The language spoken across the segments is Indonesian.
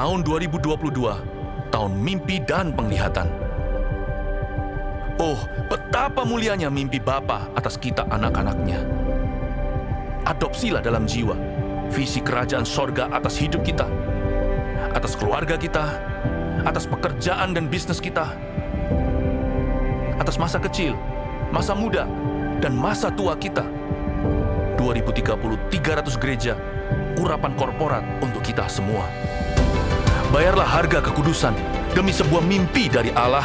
Tahun 2022, tahun mimpi dan penglihatan. Oh, betapa mulianya mimpi Bapa atas kita anak-anaknya. Adopsilah dalam jiwa visi kerajaan sorga atas hidup kita, atas keluarga kita, atas pekerjaan dan bisnis kita, atas masa kecil, masa muda, dan masa tua kita. 2030, 300 gereja, urapan korporat untuk kita semua. Bayarlah harga kekudusan demi sebuah mimpi dari Allah.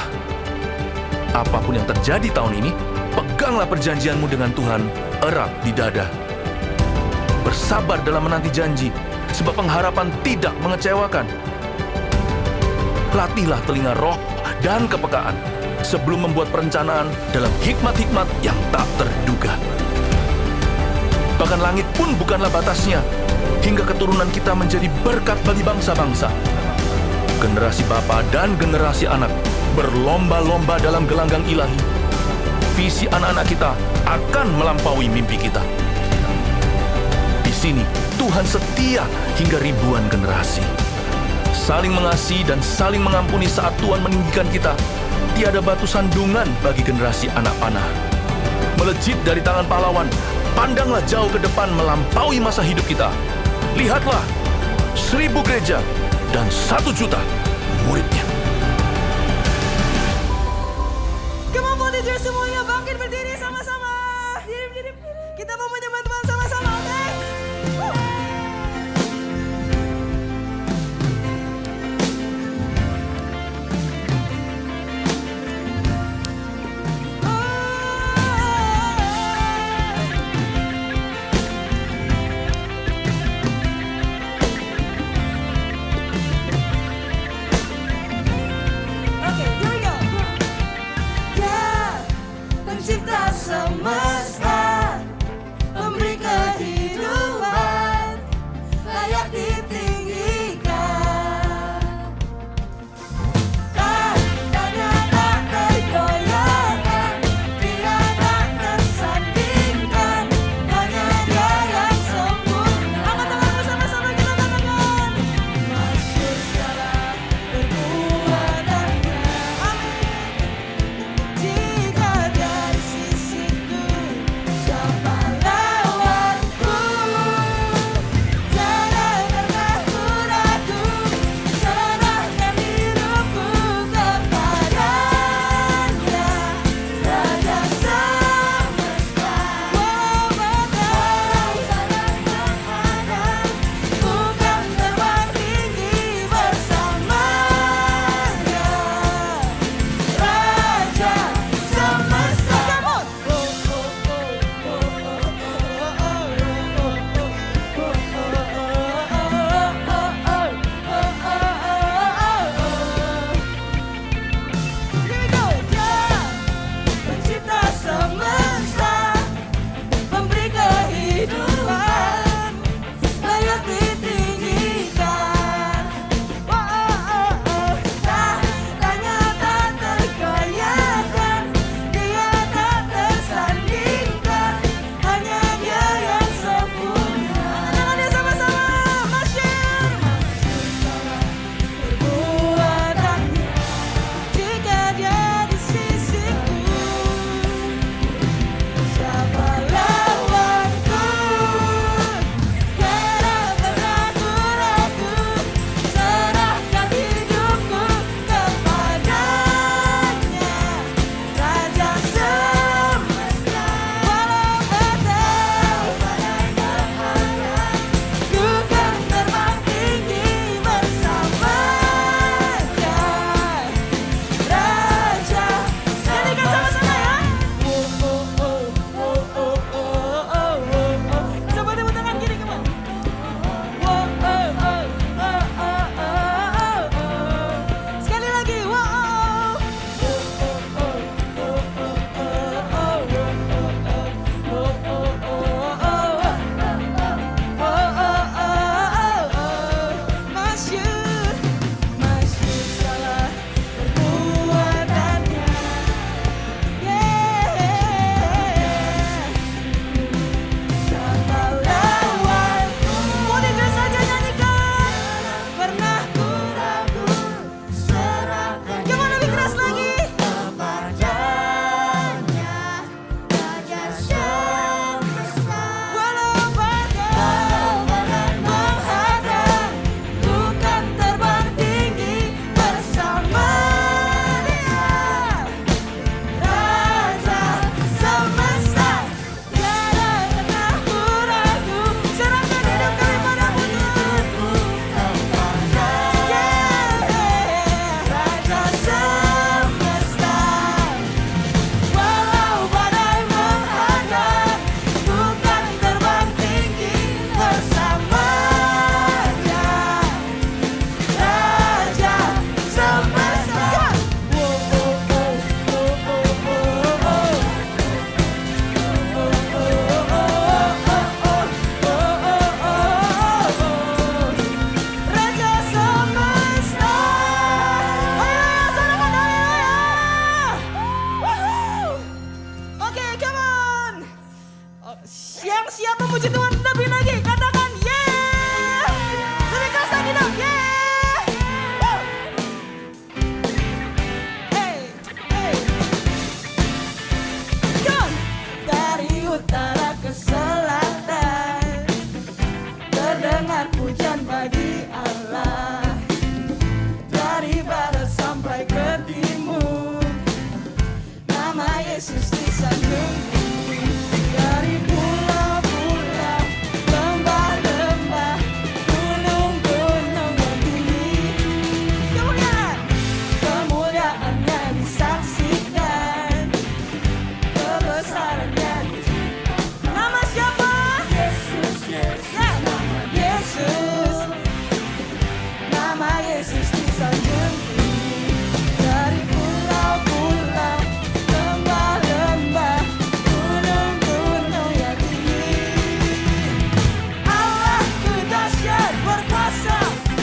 Apapun yang terjadi tahun ini, peganglah perjanjianmu dengan Tuhan erat di dada. Bersabar dalam menanti janji, sebab pengharapan tidak mengecewakan. Latihlah telinga roh dan kepekaan sebelum membuat perencanaan dalam hikmat-hikmat yang tak terduga. Bahkan langit pun bukanlah batasnya, hingga keturunan kita menjadi berkat bagi bangsa-bangsa. Generasi bapa dan generasi anak berlomba-lomba dalam gelanggang ilahi. Visi anak-anak kita akan melampaui mimpi kita. Di sini, Tuhan setia hingga ribuan generasi. Saling mengasihi dan saling mengampuni saat Tuhan meninggikan kita. Tiada batu sandungan bagi generasi anak panah. Melejit dari tangan pahlawan, pandanglah jauh ke depan melampaui masa hidup kita. Lihatlah, 1000 gereja dan 1 juta muridnya. Come on, volunteer semuanya, bangkit berdiri sama-sama. Diri. Kita mau menyembah Tuhan sama-sama, oke? Pencipta semesta, pemberi kehidupan, layak ditinggikan. Tandanya tak tergoyahkan, Dia tak tersandingkan, hanya Dia yang sempurna. Angkat tanganmu sama-sama, kita katakan. Masyhur segala perbuatannya. Amin. Jika dari sisiku come on. Yang siap memuji Tuhan lebih lagi, katakan yeah. Lebih keras lagi dong, yeah. Woo. Hey, hey. Come on. Dari utara ke selatan terdengar pujian bagi Allah. Dari barat sampai ke timur nama Yesus disanjung tinggi. Dari pulau-pulau, lembah-lembah, gunung-gunung yang tinggi, kemuliaannya disaksikan, kebesarannya diceritakan. Nama siapa? Yesus, Yesus, nama Yesus, nama Yesus disanjung tinggi. Dari pulau-pulau, lembah-lembah, gunung-gunung yang tinggi, Allahku dahsyat berkuasa,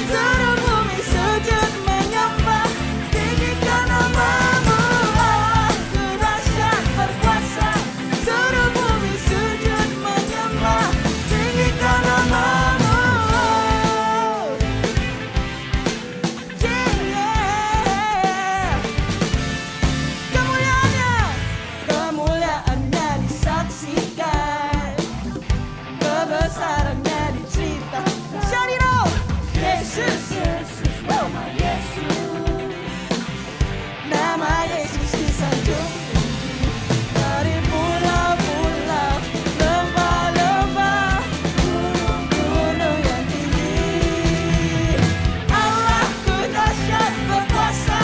seluruh bumi sujud menyembah, tinggikan namamu. Allahku dahsyat berkuasa, seluruh bumi sujud menyembah, tinggikan namamu. Yeah. Kemuliaannya disaksikan, kebesarannya diceritakan. Shout it out. Yesus, Yesus, nama Yesus, nama Yesus disanjung tinggi. Dari pulau-pulau, lembah-lembah, gunung-gunung yang tinggi, Allahku dahsyat berkuasa,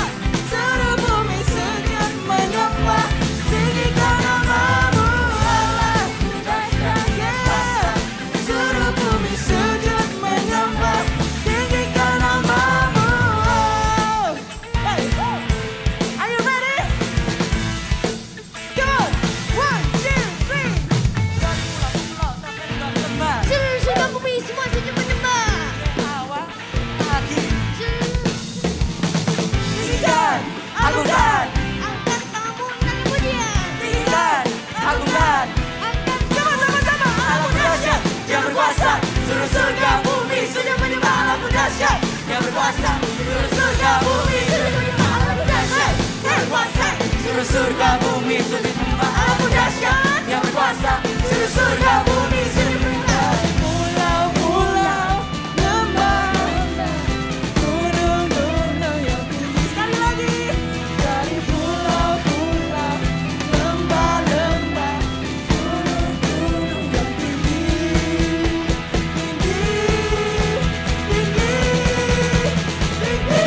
seluruh bumi sujud menyembah, tinggikan namamu. Allahku dahsyat berkuasa, seluruh bumi sujud menyembah, tinggikan namamu. Hey. Are you ready? Come on. 1, 2, 3. Dari pulau-pulau sampai ke lembah, Seluruh surga bumi semua sujud menyembah. awal pagi, Tinggikan, agungkan. Angkat tanganmu dan pujian. tinggikan, agungkan. Angkat Come on, sama-sama. Allahku dahsyat, Dia berkuasa, seluruh surga bumi sujud menyembah. Allahku dahsyat, Dia berkuasa, seluruh surga bumi sujud menyembah. Allahku dahsyat, Dia berkuasa, seluruh surga bumi sujud menyembah. Allahku dahsyat, Dia berkuasa, seluruh surga bumi sujud menyembah. Pulau-pulau, lembah, gunung-gunung yang tinggi. Sekali lagi. Dari pulau-pulau, lembah-lembah, gunung-gunung yang tinggi, tinggi, tinggi, tinggi.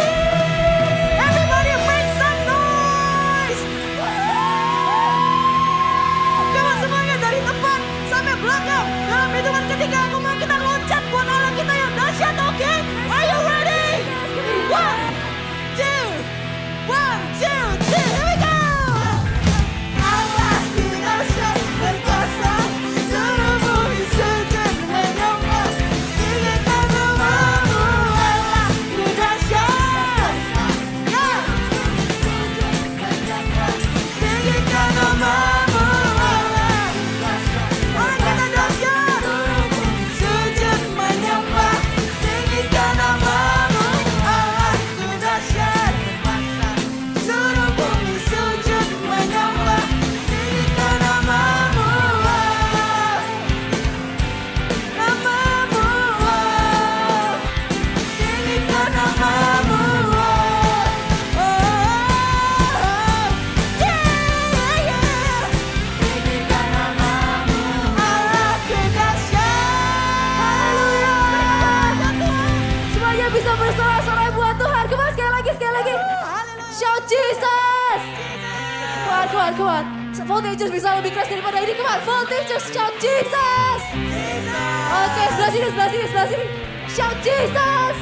Everybody make some noise. Come on semuanya dari depan sampai belakang. Dalam hitungan ketiga aku mau kita loncat buat Allah kita yang dahsyat, oke? Are you ready? 1, 2, 1, 2, 3. Here we go. Allahku dahsyat berkuasa, seluruh bumi sujud menyembah, tinggikan namamu. Allahku dahsyat, tinggikan namamu. Orang kita dahsyat. Seluruh bumi sujud menyembah, tinggikan namamu. Allahku dahsyat berkuasa, seluruh bumi sujud menyembah, tinggikan namamu. Namamu, tinggikan namamu. Tinggikan namamu. Allahku dahsyat. Semuanya bisa bersorak-sorai buat Tuhan. Come on, sekali lagi. Shout Jesus. Come on. Voltagers bisa lebih keras daripada ini. Come on, Voltagers, shout Jesus. Oke, sebelah sini. Shout Jesus.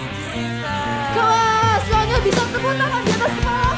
Come on, semuanya bisa tepuk tangan di atas kepala.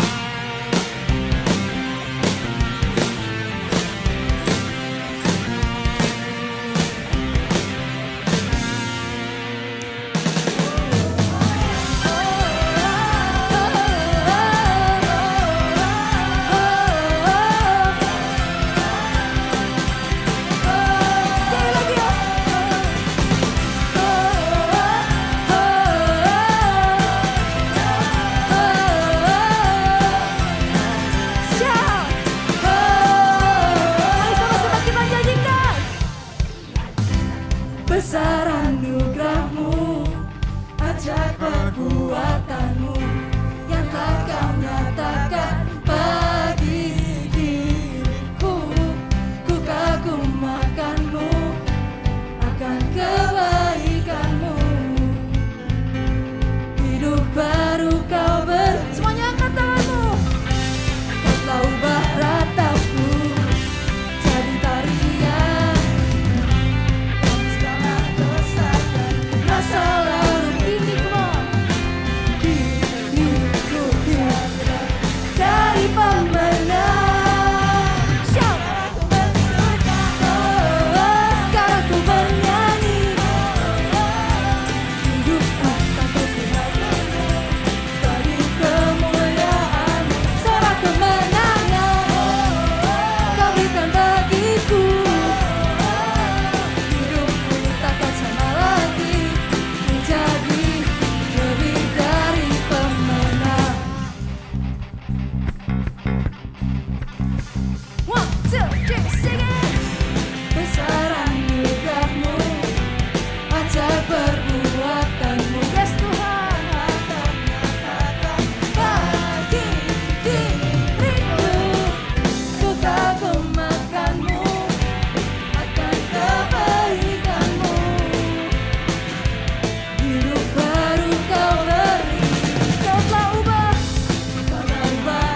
besar anugerahmu, ajaib perbuatanmu yang telah kau nyatakan bagi diriku. Ku kagumkanmu akan kebaikanmu. Hidup baru kau semuanya angkat tanganmu. Kau telah ubah ratapku jadi tarian. Segala dosa dan masa lalu kini ku hidup dari pemenang. Shout! Sekarang ku bernyanyi. Hidupku tak berhenti bagi kemuliaan. Sorak kemenangan kau berikan bagiku. Hidupku takkan sama lagi, menjadi lebih dari pemenang. One, two, three, sing it. Besar anugerahmu, ajaib perbuatanmu. Yes Tuhan, bagi diriku. Ku kagumkanmu akan kebaikanmu. Hidup baru kau beri. Kau telah ubah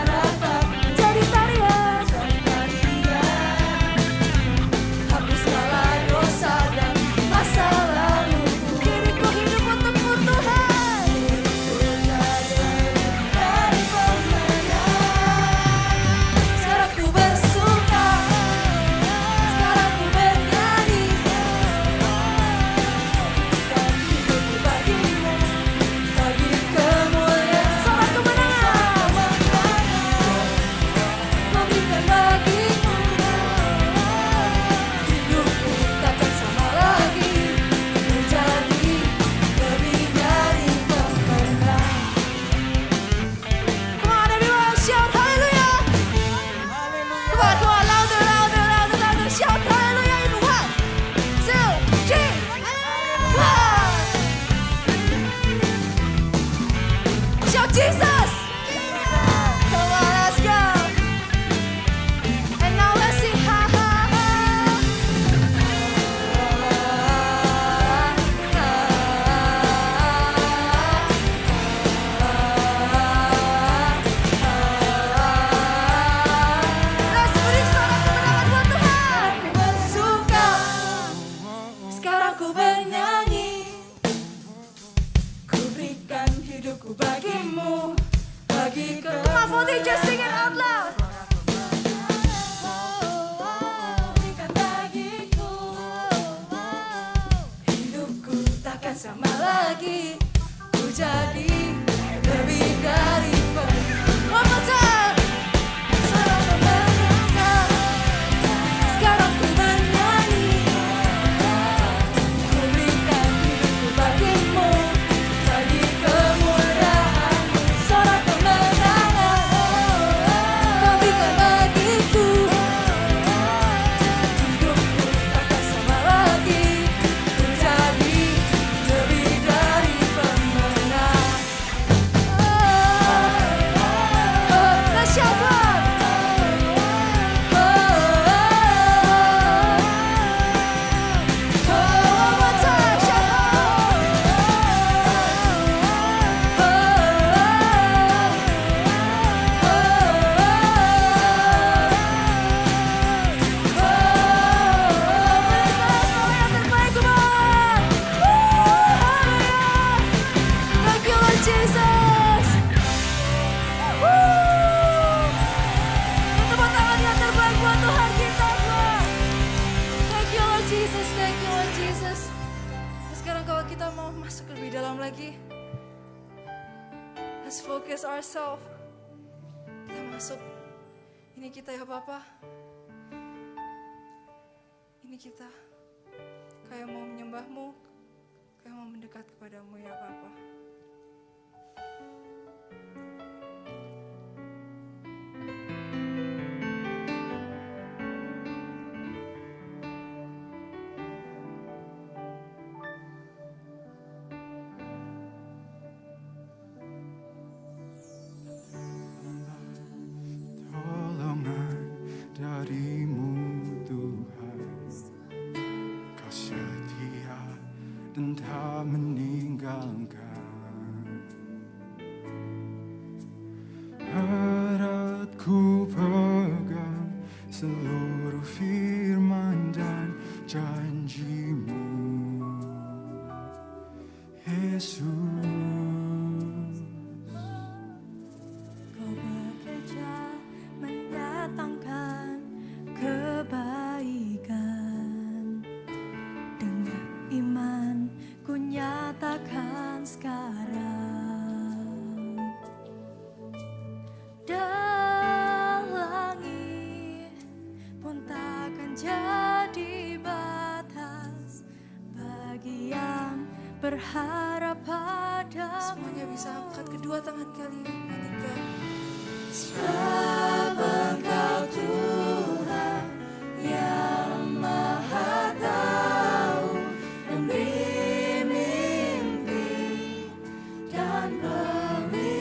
ratap jadi tarian. Hapus segala dosa dan masa lalu. Kini ku hidup untukmu Tuhan. Dari pemenang. Sekarang ku bersuka, sekarang ku bernyanyi. Dan hidupku bagimu, bagi kemuliaan. Sorak kemenangan kau berikan bagiku. Hidupku takkan sama lagi, menjadi lebih dari pemenang. Come on everyone, shout hallelujah. Come on, louder, louder, louder, louder. Shout hallelujah in 1, 2, 3, 1. Shout Jesus. Come on, let's go. And now let's sing ha ha ha. Let's beri sorak kemenangan buat Tuhan. Ku bersuka, sekarang ku bernyanyi. Ku berikan hidupku bagimu, bagi Come on, Fonty, just sing it out loud. Berikan bagiku. Hidupku takkan sama lagi, ku jadi lebih dari One more time. Sorak kemenangan, sekarang ku bernyanyi. Ku berikan hidupku bagimu, bagi kemuliaan-Mu. Sorak kemenangan kau berikan bagiku. Hidupku takkan sama lagi, ku jadi lebih dari pemenang. Let's shout loud. One more time, shout yang terbaik, come on. Hallelujah. Thank you Lord Jesus. Tepuk tangan yang terbaik buat Tuhan kita, Tuhan. Thank you Lord Jesus, thank you Lord Jesus. Sekarang kalau kita mau masuk lebih dalam lagi, let's focus ourselves. Kita masuk. Ini kita ya Bapa. Ini kita. Kayak mau menyembah-Mu, kayak mau mendekat kepadamu ya Bapa. meninggalkan. Eratku pegang seluruh firman dan janjimu, Yesus. Kau bekerja mendatangkan kebaikan. Dengan iman ku nyatakan sekarang. Dan langit pun takkan jadi batas bagi yang berharap padamu. Semuanya bisa angkat kedua tangan kalian. Nyanyikan. Sebab Engkau Tuhan yang Maha Tahu, memberi mimpi dan penglihatan.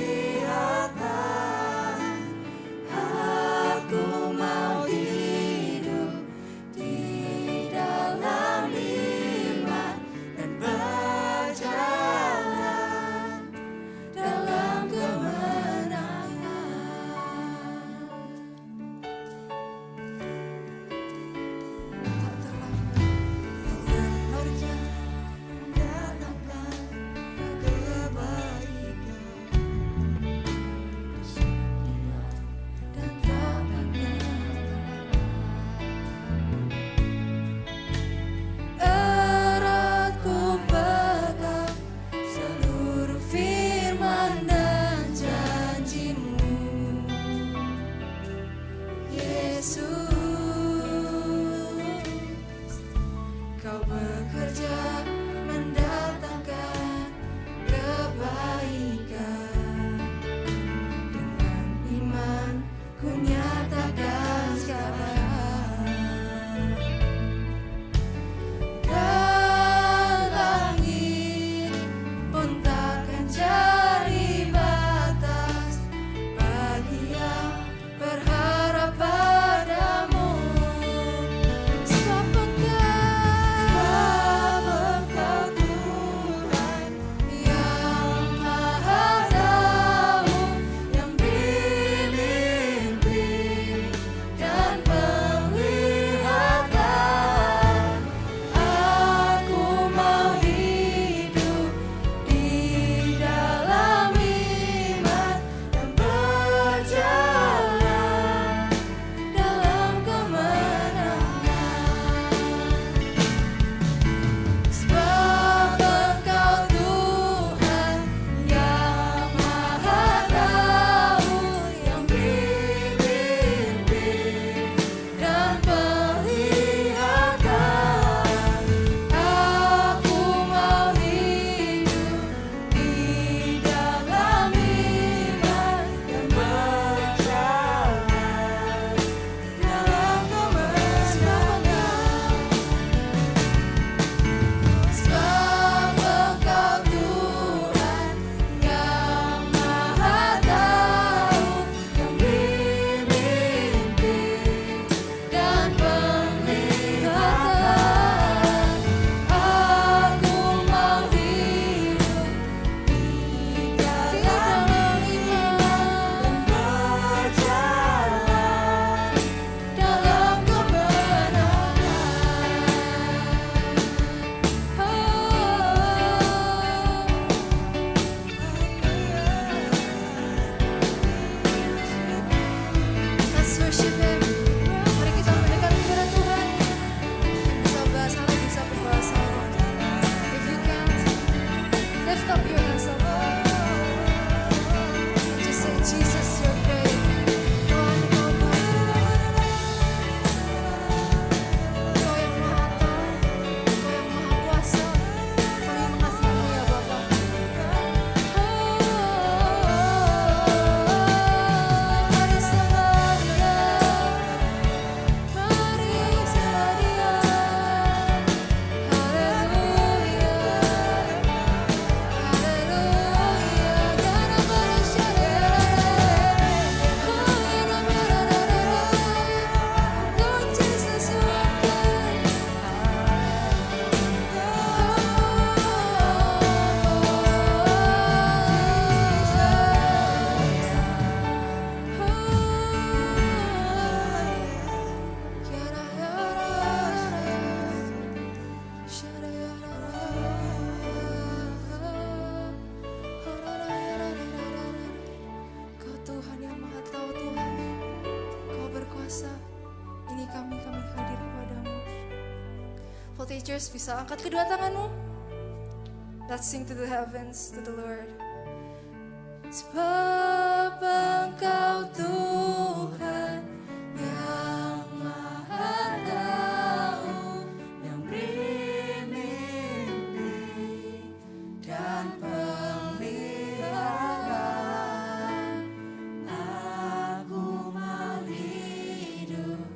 Aku mau hidup di dalam iman dan berjalan dalam kemenangan. Voltagers bisa angkat kedua tanganmu. Let's sing to the heavens, to the Lord. Sebab Engkau Tuhan yang Maha Tahu, yang beri mimpi dan peliharaan. Aku mau hidup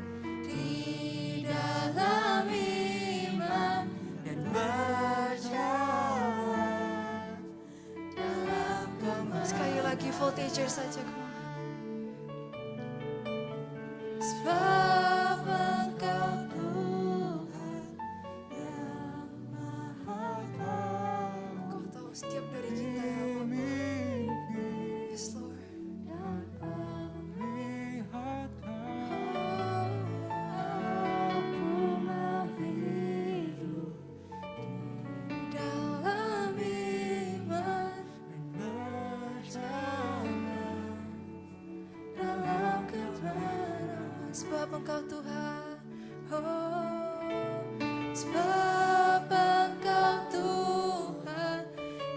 di dalam iman dan berjalan dalam kemenangan. Sekali lagi Voltagers saja, come on. Sebab Engkau Tuhan yang Maha Tahu. Kau tahu setiap dari kita ya Bapa. Yes Lord. Aku mau hidup dalam iman dan berjalan dalam kebenaran. Sebab Engkau Tuhan, oh, sebab Engkau Tuhan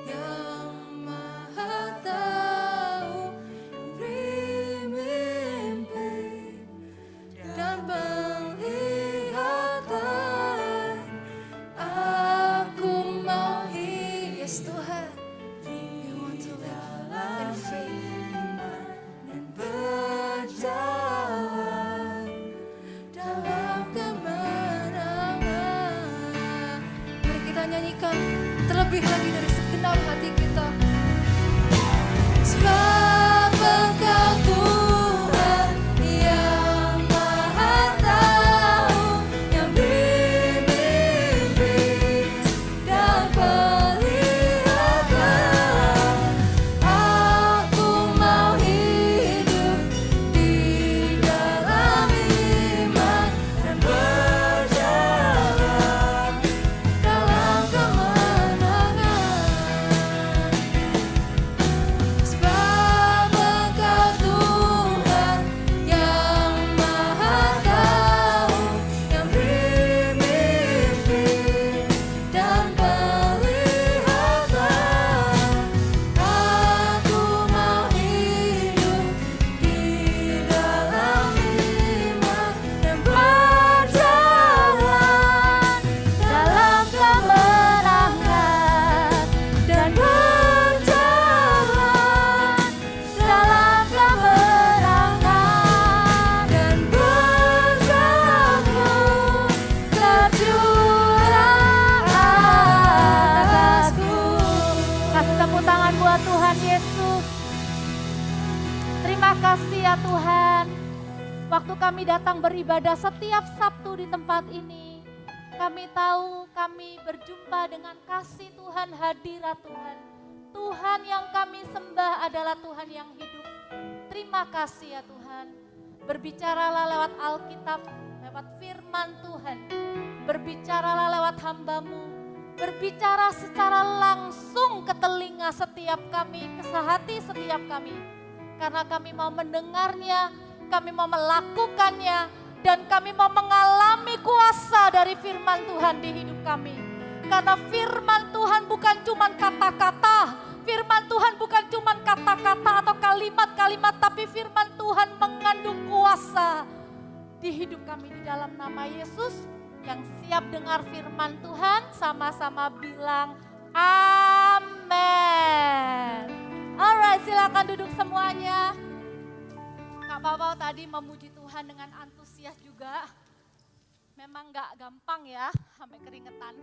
yang Maha Tahu, beri mimpi dan penglihatan. Aku mau hidup, yes Tuhan. We want to live in faith dan berjalan dalam kemenangan. Mari kita nyanyikan terlebih lagi dari segenap hati kita. Sebab Engkau Tuhan yang Maha Tahu, yang beri mimpi dan penglihatan. Aku mau hidup di dalam iman dan berjalan dalam kemenangan. Sebab Engkau Tuhan yang Maha Tahu, yang beri mimpi dan penglihatan. Aku mau hidup di dalam iman dan berjalan dalam kemenangan, dan berjalan dalam kemenangan, dan bergabung terjurang atasku. Kasih tepuk tangan buat Tuhan Yesus. Terima kasih ya Tuhan. Waktu kami datang beribadah setiap Sabtu di tempat ini, kami tahu kami berjumpa dengan kasih Tuhan, hadirat Tuhan. Tuhan yang kami sembah adalah Tuhan yang hidup. Terima kasih ya Tuhan. Berbicaralah lewat Alkitab, lewat firman Tuhan. Berbicaralah lewat hamba-Mu. Berbicara secara langsung ke telinga setiap kami, ke hati setiap kami. Karena kami mau mendengarnya, kami mau melakukannya, dan kami mau mengalami kuasa dari firman Tuhan di hidup kami. Karena firman Tuhan bukan cuma kata-kata, firman Tuhan bukan cuma kata-kata atau kalimat-kalimat, tapi firman Tuhan mengandung kuasa di hidup kami. Di dalam nama Yesus, yang siap dengar firman Tuhan, sama-sama bilang amin. Alright, silakan duduk semuanya. Kak Papa tadi memuji Tuhan dengan antusias juga. Memang gak gampang ya, sampai keringetan.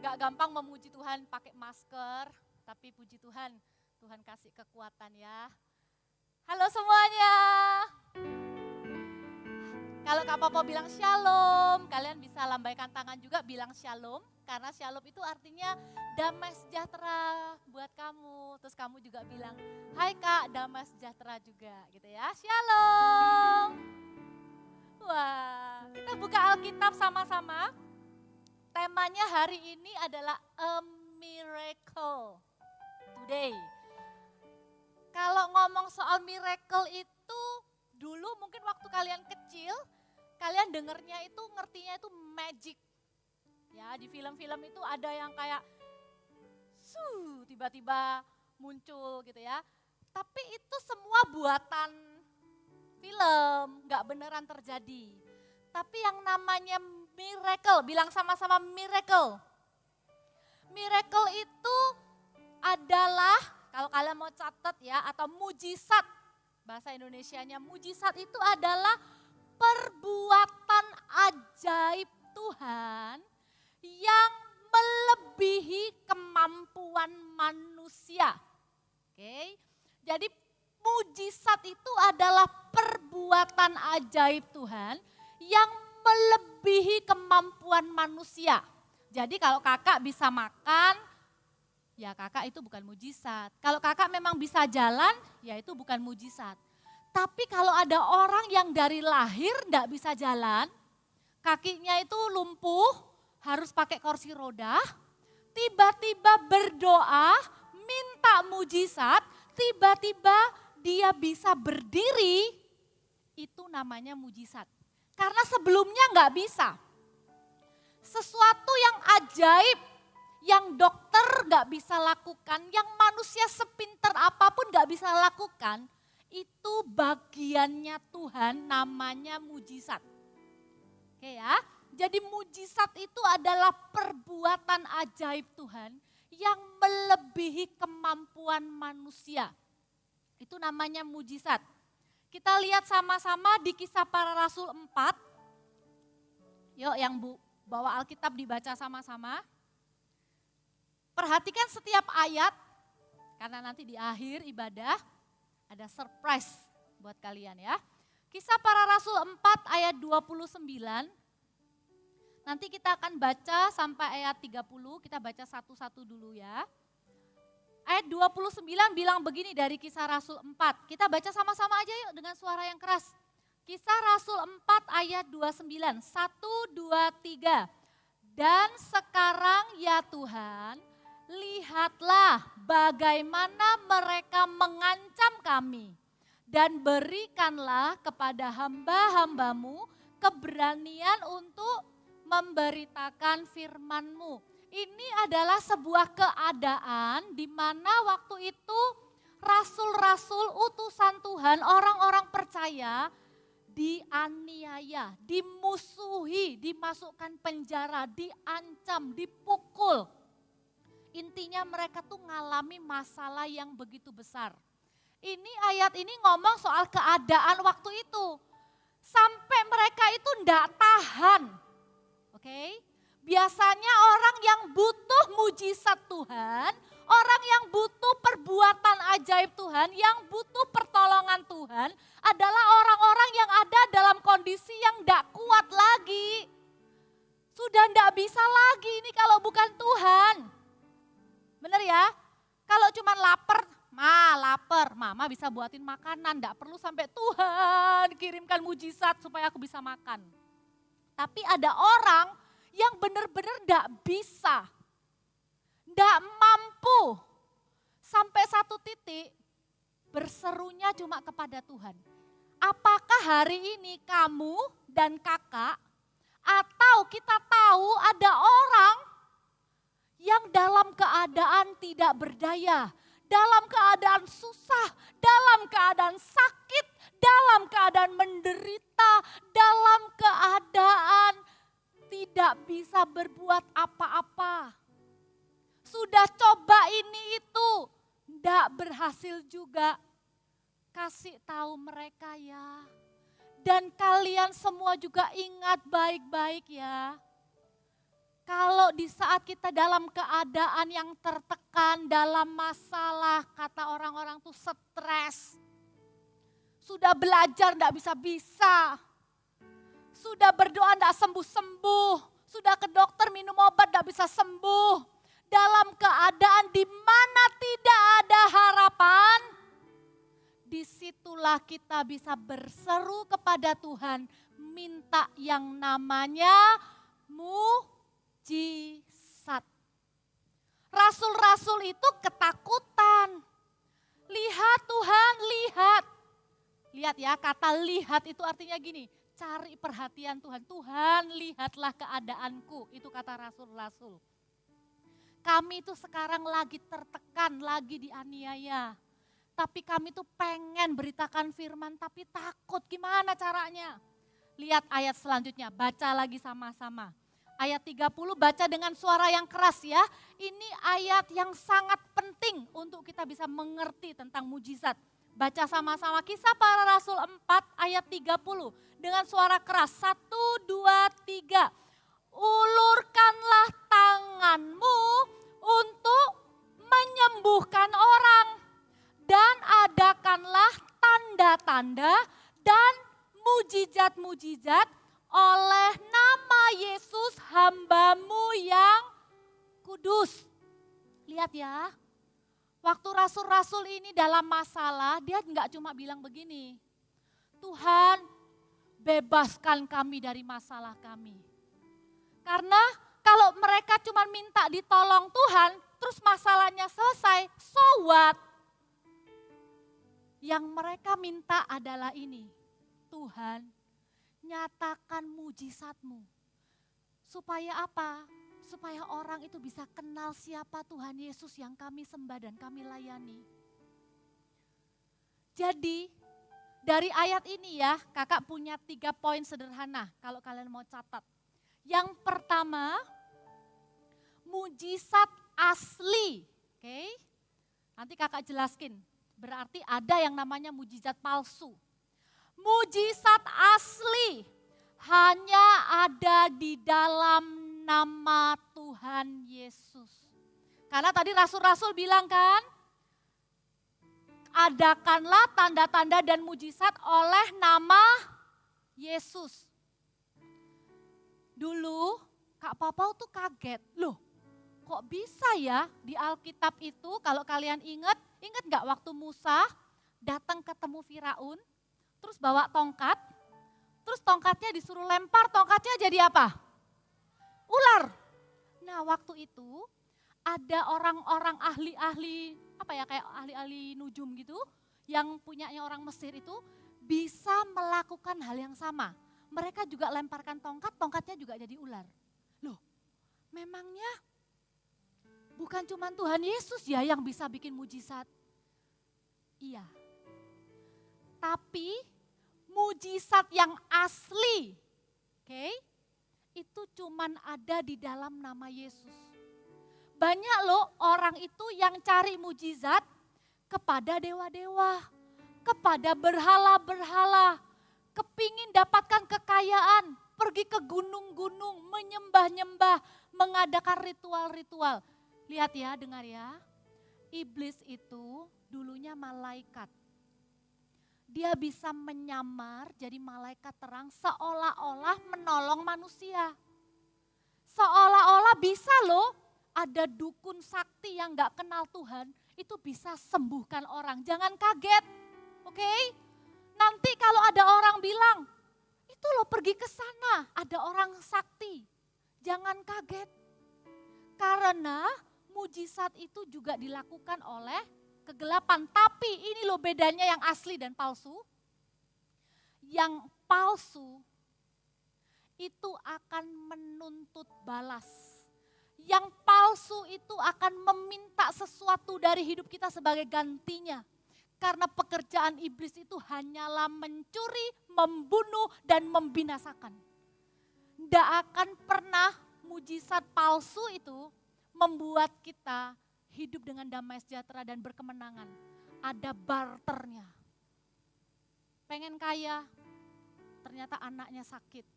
Gak gampang memuji Tuhan pakai masker, tapi puji Tuhan, Tuhan kasih kekuatan ya. Halo semuanya. Kalau Kak Papa bilang shalom, kalian bisa lambaikan tangan juga bilang shalom. Karena shalom itu artinya damai sejahtera buat kamu. Terus kamu juga bilang, hai Kak, damai sejahtera juga gitu ya. Shalom. Wah, kita buka Alkitab sama-sama. Temanya hari ini adalah a miracle today. Kalau ngomong soal miracle itu, dulu mungkin waktu kalian kecil, kalian dengernya itu, ngertinya itu magic. Ya, di film-film itu ada yang kayak tiba-tiba muncul gitu ya. Tapi itu semua buatan film, nggak beneran terjadi. Tapi yang namanya miracle, bilang sama-sama miracle. Miracle itu adalah, kalau kalian mau catat ya, atau mujizat. Bahasa Indonesianya mujizat itu adalah perbuatan ajaib Tuhan yang melebihi kemampuan manusia. Oke, jadi mujizat itu adalah perbuatan ajaib Tuhan yang melebihi kemampuan manusia. Jadi kalau kakak bisa makan, ya kakak itu bukan mujizat. Kalau kakak memang bisa jalan, ya itu bukan mujizat. Tapi kalau ada orang yang dari lahir enggak bisa jalan, kakinya itu lumpuh, harus pakai kursi roda, tiba-tiba berdoa, minta mujizat, tiba-tiba dia bisa berdiri, itu namanya mujizat. Karena sebelumnya enggak bisa. Sesuatu yang ajaib, yang dokter enggak bisa lakukan, yang manusia sepinter apapun enggak bisa lakukan, itu bagiannya Tuhan, namanya mujizat. Oke ya, jadi mujizat itu adalah perbuatan ajaib Tuhan yang melebihi kemampuan manusia. Itu namanya mujizat. Kita lihat sama-sama di Kisah Para Rasul 4. Yuk yang bawa Alkitab dibaca sama-sama. Perhatikan setiap ayat, karena nanti di akhir ibadah ada surprise buat kalian ya. Kisah Para Rasul 4 ayat 29. Nanti kita akan baca sampai ayat 30, kita baca satu-satu dulu ya. Ayat 29 bilang begini dari Kisah Rasul 4. Kita baca sama-sama aja yuk dengan suara yang keras. Kisah Rasul 4 ayat 29. 1, 2, 3. Dan sekarang ya Tuhan, lihatlah bagaimana mereka mengancam kami. Dan berikanlah kepada hamba-hambamu keberanian untuk memberitakan firman-Mu. Ini adalah sebuah keadaan di mana waktu itu rasul-rasul utusan Tuhan, orang-orang percaya dianiaya, dimusuhi, dimasukkan penjara, diancam, dipukul. Intinya mereka tuh ngalami masalah yang begitu besar. Ini ayat ini ngomong soal keadaan waktu itu. Sampai mereka itu ndak tahan. Oke? Biasanya orang yang butuh mujizat Tuhan, orang yang butuh perbuatan ajaib Tuhan, yang butuh pertolongan Tuhan adalah orang-orang yang ada dalam kondisi yang ndak kuat lagi. Sudah ndak bisa lagi ini kalau bukan Tuhan. Bener ya? Kalau cuma lapar, lapar, mama bisa buatin makanan, ndak perlu sampai Tuhan kirimkan mujizat supaya aku bisa makan. Tapi ada orang yang benar-benar ndak bisa, ndak mampu, sampai satu titik berserunya cuma kepada Tuhan. Apakah hari ini kamu dan kakak, atau kita tahu ada orang yang dalam keadaan tidak berdaya, dalam keadaan susah, dalam keadaan sakit, dalam keadaan menderita, dalam keadaan tidak bisa berbuat apa-apa. Sudah coba ini itu, tidak berhasil juga. Kasih tahu mereka ya. Dan kalian semua juga ingat baik-baik ya. Kalau di saat kita dalam keadaan yang tertekan, dalam masalah, kata orang-orang tuh stres. Sudah belajar tidak bisa-bisa. Sudah berdoa tidak sembuh-sembuh. Sudah ke dokter minum obat tidak bisa sembuh. Dalam keadaan di mana tidak ada harapan, disitulah kita bisa berseru kepada Tuhan, minta yang namanya mujizat. Rasul-rasul itu ketakutan. Lihat Tuhan, lihat. Lihat ya, kata lihat itu artinya gini, cari perhatian Tuhan. Tuhan, lihatlah keadaanku, itu kata rasul-rasul. Kami itu sekarang lagi tertekan, lagi dianiaya. Tapi kami tuh pengen beritakan firman, tapi takut, gimana caranya? Lihat ayat selanjutnya, baca lagi sama-sama. Ayat 30 baca dengan suara yang keras ya. Ini ayat yang sangat penting untuk kita bisa mengerti tentang mujizat. Baca sama-sama Kisah Para Rasul 4 ayat 30 dengan suara keras. 1, 2, 3. Ulurkanlah tanganmu untuk menyembuhkan orang. Dan adakanlah tanda-tanda dan mujizat-mujizat oleh nama Yesus hamba-Mu yang kudus. Lihat ya. Waktu rasul-rasul ini dalam masalah, dia enggak cuma bilang begini, Tuhan bebaskan kami dari masalah kami. Karena kalau mereka cuma minta ditolong Tuhan, terus masalahnya selesai, so what? Yang mereka minta adalah ini, Tuhan nyatakan mujizat-Mu. Supaya apa? Supaya orang itu bisa kenal siapa Tuhan Yesus yang kami sembah dan kami layani. Jadi dari ayat ini ya, kakak punya 3 poin sederhana kalau kalian mau catat. Yang pertama, mujizat asli. Oke, nanti kakak jelaskan. Berarti ada yang namanya mujizat palsu. Mujizat asli hanya ada di dalam nama Tuhan Yesus. Karena tadi rasul-rasul bilang kan, adakanlah tanda-tanda dan mujizat oleh nama Yesus. Dulu Kak Popau tuh kaget, loh kok bisa ya di Alkitab itu kalau kalian ingat gak waktu Musa datang ketemu Firaun, terus bawa tongkat, terus tongkatnya disuruh lempar, tongkatnya jadi apa? Ular. Nah waktu itu ada orang-orang ahli-ahli, apa ya kayak ahli-ahli nujum gitu, yang punyanya orang Mesir itu bisa melakukan hal yang sama. Mereka juga lemparkan tongkat, tongkatnya juga jadi ular. Loh, memangnya bukan cuma Tuhan Yesus ya yang bisa bikin mujizat? Iya. Tapi mujizat yang asli, oke? Itu cuman ada di dalam nama Yesus. Banyak loh orang itu yang cari mujizat kepada dewa-dewa, kepada berhala-berhala, kepingin dapatkan kekayaan, pergi ke gunung-gunung, menyembah-nyembah, mengadakan ritual-ritual. Lihat ya, dengar ya, iblis itu dulunya malaikat. Dia bisa menyamar jadi malaikat terang seolah-olah menolong manusia. Seolah-olah bisa loh ada dukun sakti yang gak kenal Tuhan, itu bisa sembuhkan orang. Jangan kaget, oke? Nanti kalau ada orang bilang, itu loh pergi ke sana, ada orang sakti. Jangan kaget. Karena mujizat itu juga dilakukan oleh kegelapan. Tapi ini loh bedanya yang asli dan palsu. Yang palsu itu akan menuntut balas. Yang palsu itu akan meminta sesuatu dari hidup kita sebagai gantinya. Karena pekerjaan iblis itu hanyalah mencuri, membunuh, dan membinasakan. Tidak akan pernah mujizat palsu itu membuat kita hidup dengan damai sejahtera dan berkemenangan. Ada barternya. Pengen kaya, ternyata anaknya sakit.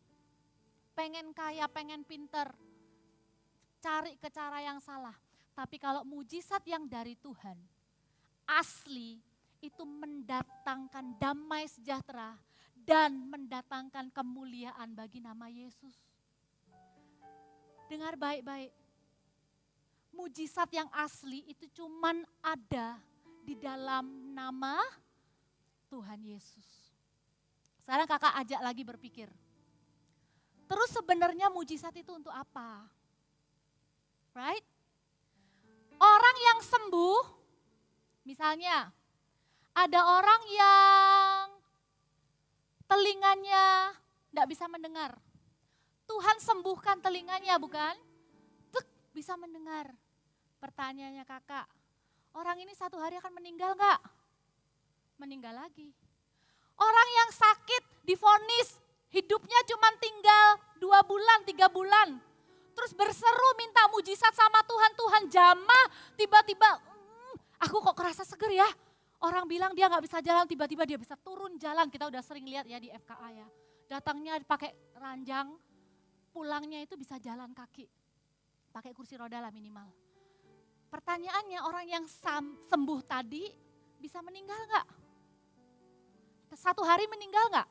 Pengen kaya, pengen pinter, cari ke cara yang salah. Tapi kalau mujizat yang dari Tuhan, asli, itu mendatangkan damai sejahtera dan mendatangkan kemuliaan bagi nama Yesus. Dengar baik-baik. Mujizat yang asli itu cuman ada di dalam nama Tuhan Yesus. Sekarang kakak ajak lagi berpikir. Terus sebenarnya mujizat itu untuk apa? Right? Orang yang sembuh, misalnya ada orang yang telinganya Enggak bisa mendengar. Tuhan sembuhkan telinganya, bukan? Tuk, bisa mendengar. Pertanyaannya kakak, orang ini 1 hari akan meninggal enggak? Meninggal lagi. Orang yang sakit divonis hidupnya cuma tinggal 2 bulan, 3 bulan. Terus berseru minta mujizat sama Tuhan, Tuhan jamah, tiba-tiba aku kok kerasa seger ya. Orang bilang dia nggak bisa jalan, tiba-tiba dia bisa turun jalan. Kita udah sering lihat ya di FKA ya. Datangnya pakai ranjang, pulangnya itu bisa jalan kaki. Pakai kursi roda lah minimal. Pertanyaannya, orang yang sembuh tadi bisa meninggal nggak? 1 hari meninggal nggak?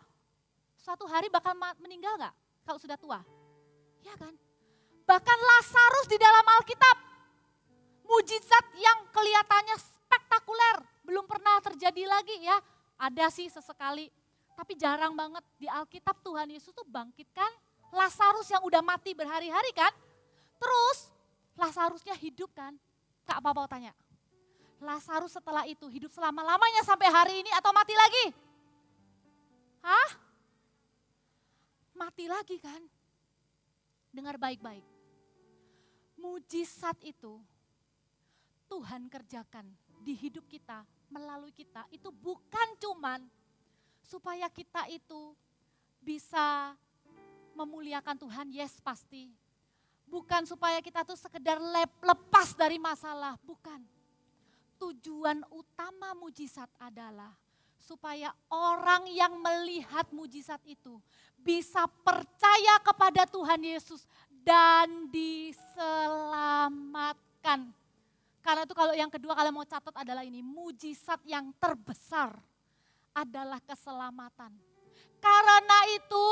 1 hari bakal meninggal nggak kalau sudah tua? Ya kan? Bahkan Lazarus di dalam Alkitab, mujizat yang kelihatannya spektakuler, belum pernah terjadi lagi ya. Ada sih sesekali, tapi jarang banget di Alkitab Tuhan Yesus tuh bangkitkan Lazarus yang udah mati berhari-hari kan. Terus Lazarusnya hidup kan. Kak Papa tanya, Lazarus setelah itu hidup selama-lamanya sampai hari ini atau mati lagi? Hah? Mati lagi kan? Dengar baik-baik. Mujizat itu Tuhan kerjakan di hidup kita, melalui kita, itu bukan cuman supaya kita itu bisa memuliakan Tuhan, yes pasti. Bukan supaya kita tuh sekedar lepas dari masalah, bukan. Tujuan utama mujizat adalah supaya orang yang melihat mujizat itu bisa percaya kepada Tuhan Yesus dan diselamatkan. Karena itu kalau yang kedua kalau mau catat adalah ini, mujizat yang terbesar adalah keselamatan. Karena itu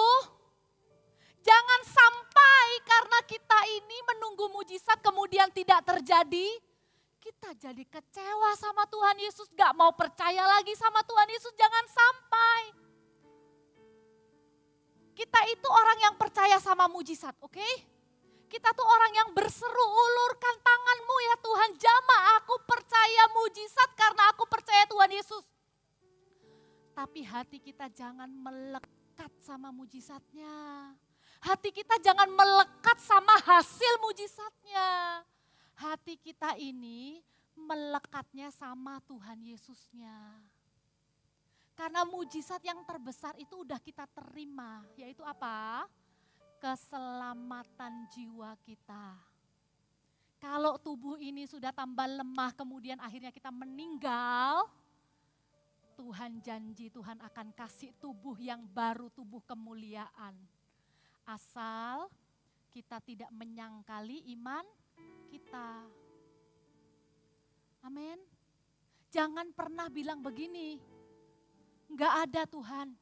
jangan sampai karena kita ini menunggu mujizat kemudian tidak terjadi, kita jadi kecewa sama Tuhan Yesus, gak mau percaya lagi sama Tuhan Yesus, jangan sampai. Kita itu orang yang percaya sama mujizat, oke? Kita tuh orang yang berseru, ulurkan tanganmu ya Tuhan, jamah aku percaya mujizat karena aku percaya Tuhan Yesus. Tapi hati kita jangan melekat sama mujizatnya. Hati kita jangan melekat sama hasil mujizatnya. Hati kita ini melekatnya sama Tuhan Yesusnya. Karena mujizat yang terbesar itu udah kita terima, yaitu apa? Keselamatan jiwa kita. Kalau tubuh ini sudah tambah lemah, kemudian akhirnya kita meninggal, Tuhan janji Tuhan akan kasih tubuh yang baru, tubuh kemuliaan. Asal kita tidak menyangkali iman kita. Amin. Jangan pernah bilang begini, enggak ada Tuhan.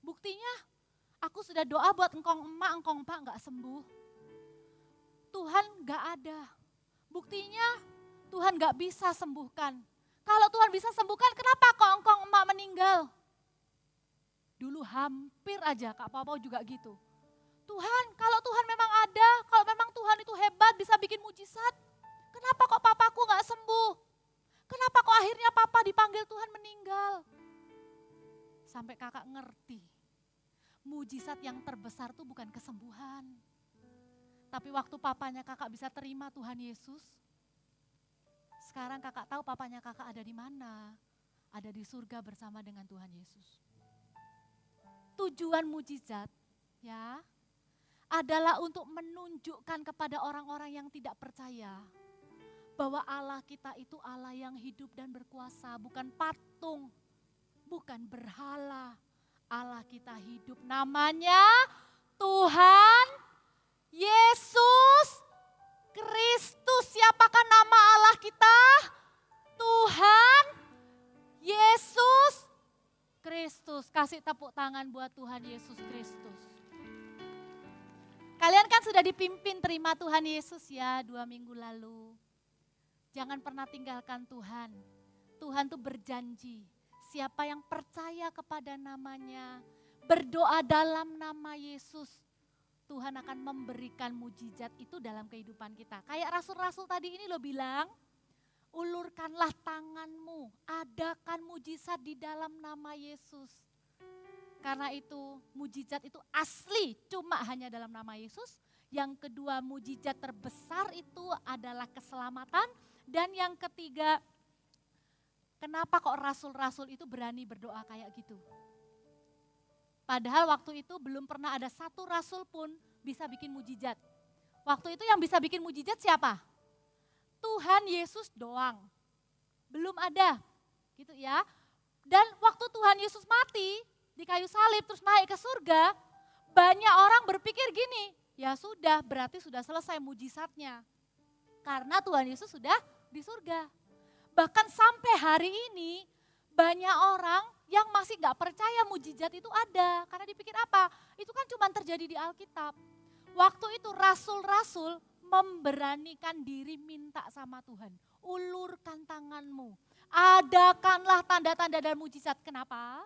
Buktinya aku sudah doa buat engkong emak enggak sembuh. Tuhan enggak ada. Buktinya Tuhan enggak bisa sembuhkan. Kalau Tuhan bisa sembuhkan, kenapa kok engkong emak meninggal? Dulu hampir aja Kak Papa juga gitu. Tuhan, kalau Tuhan memang ada, kalau memang Tuhan itu hebat bisa bikin mujizat, kenapa kok papaku gak sembuh? Kenapa kok akhirnya papa dipanggil Tuhan meninggal? Sampai kakak ngerti, mujizat yang terbesar itu bukan kesembuhan. Tapi waktu papanya kakak bisa terima Tuhan Yesus, sekarang kakak tahu papanya kakak ada di mana? Ada di surga bersama dengan Tuhan Yesus. Tujuan mujizat ya adalah untuk menunjukkan kepada orang-orang yang tidak percaya bahwa Allah kita itu Allah yang hidup dan berkuasa, bukan patung, bukan berhala. Allah kita hidup, namanya Tuhan Yesus Kristus. Siapakah nama Allah kita? Tuhan Yesus Kristus. Kasih tepuk tangan buat Tuhan Yesus Kristus. Kalian kan sudah dipimpin terima Tuhan Yesus ya 2 minggu lalu. Jangan pernah tinggalkan Tuhan. Tuhan tuh berjanji, siapa yang percaya kepada namanya, berdoa dalam nama Yesus, Tuhan akan memberikan mujizat itu dalam kehidupan kita. Kayak rasul-rasul tadi ini lo bilang, ulurkanlah tanganmu, adakan mujizat di dalam nama Yesus. Karena itu mujizat itu asli cuma hanya dalam nama Yesus. Yang kedua mujizat terbesar itu adalah keselamatan. Dan yang ketiga, kenapa kok rasul-rasul itu berani berdoa kayak gitu? Padahal waktu itu belum pernah ada satu rasul pun bisa bikin mujizat. Waktu itu yang bisa bikin mujizat siapa? Tuhan Yesus doang. Belum ada, gitu ya. Dan waktu Tuhan Yesus mati di kayu salib terus naik ke surga, banyak orang berpikir gini, ya sudah berarti sudah selesai mujizatnya. Karena Tuhan Yesus sudah di surga. Bahkan sampai hari ini banyak orang yang masih gak percaya mujizat itu ada. Karena dipikir apa? Itu kan cuma terjadi di Alkitab. Waktu itu rasul-rasul memberanikan diri minta sama Tuhan. Ulurkan tanganmu, adakanlah tanda-tanda dan mujizat. Kenapa?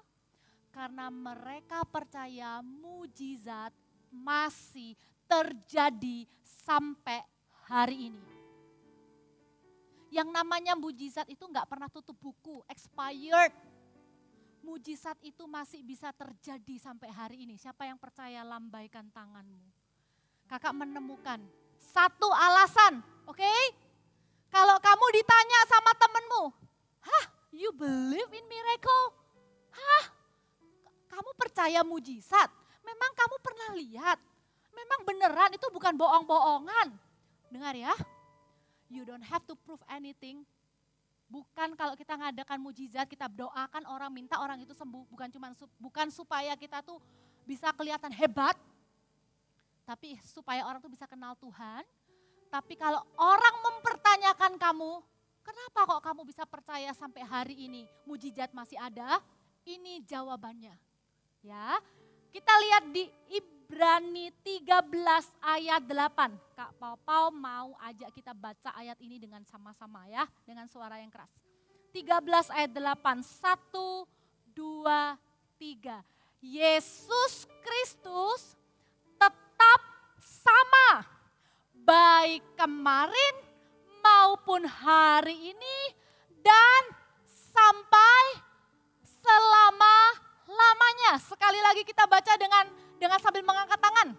Karena mereka percaya mujizat masih terjadi sampai hari ini. Yang namanya mujizat itu gak pernah tutup buku, expired. Mujizat itu masih bisa terjadi sampai hari ini. Siapa yang percaya, lambaikan tanganmu. Kakak menemukan satu alasan, oke? Kalau kamu ditanya sama temenmu, hah, you believe in miracle? Hah, kamu percaya mujizat? Memang kamu pernah lihat? Memang beneran itu bukan bohong-bohongan. Dengar ya, you don't have to prove anything. Bukan kalau kita ngadakan mujizat, kita doakan orang, minta orang itu sembuh. Bukan supaya kita tuh bisa kelihatan hebat, tapi supaya orang tuh bisa kenal Tuhan. Tapi kalau orang mempertanyakan kamu, kenapa kok kamu bisa percaya sampai hari ini mujizat masih ada? Ini jawabannya. Ya, kita lihat di Ibrani 13 ayat 8. Kak Pau mau ajak kita baca ayat ini dengan sama-sama ya, dengan suara yang keras. 13 ayat 8, 1, 2, 3. Yesus Kristus tetap sama, baik kemarin maupun hari ini dan sampai selama-lamanya. Sekali lagi kita baca dengan sambil mengangkat tangan.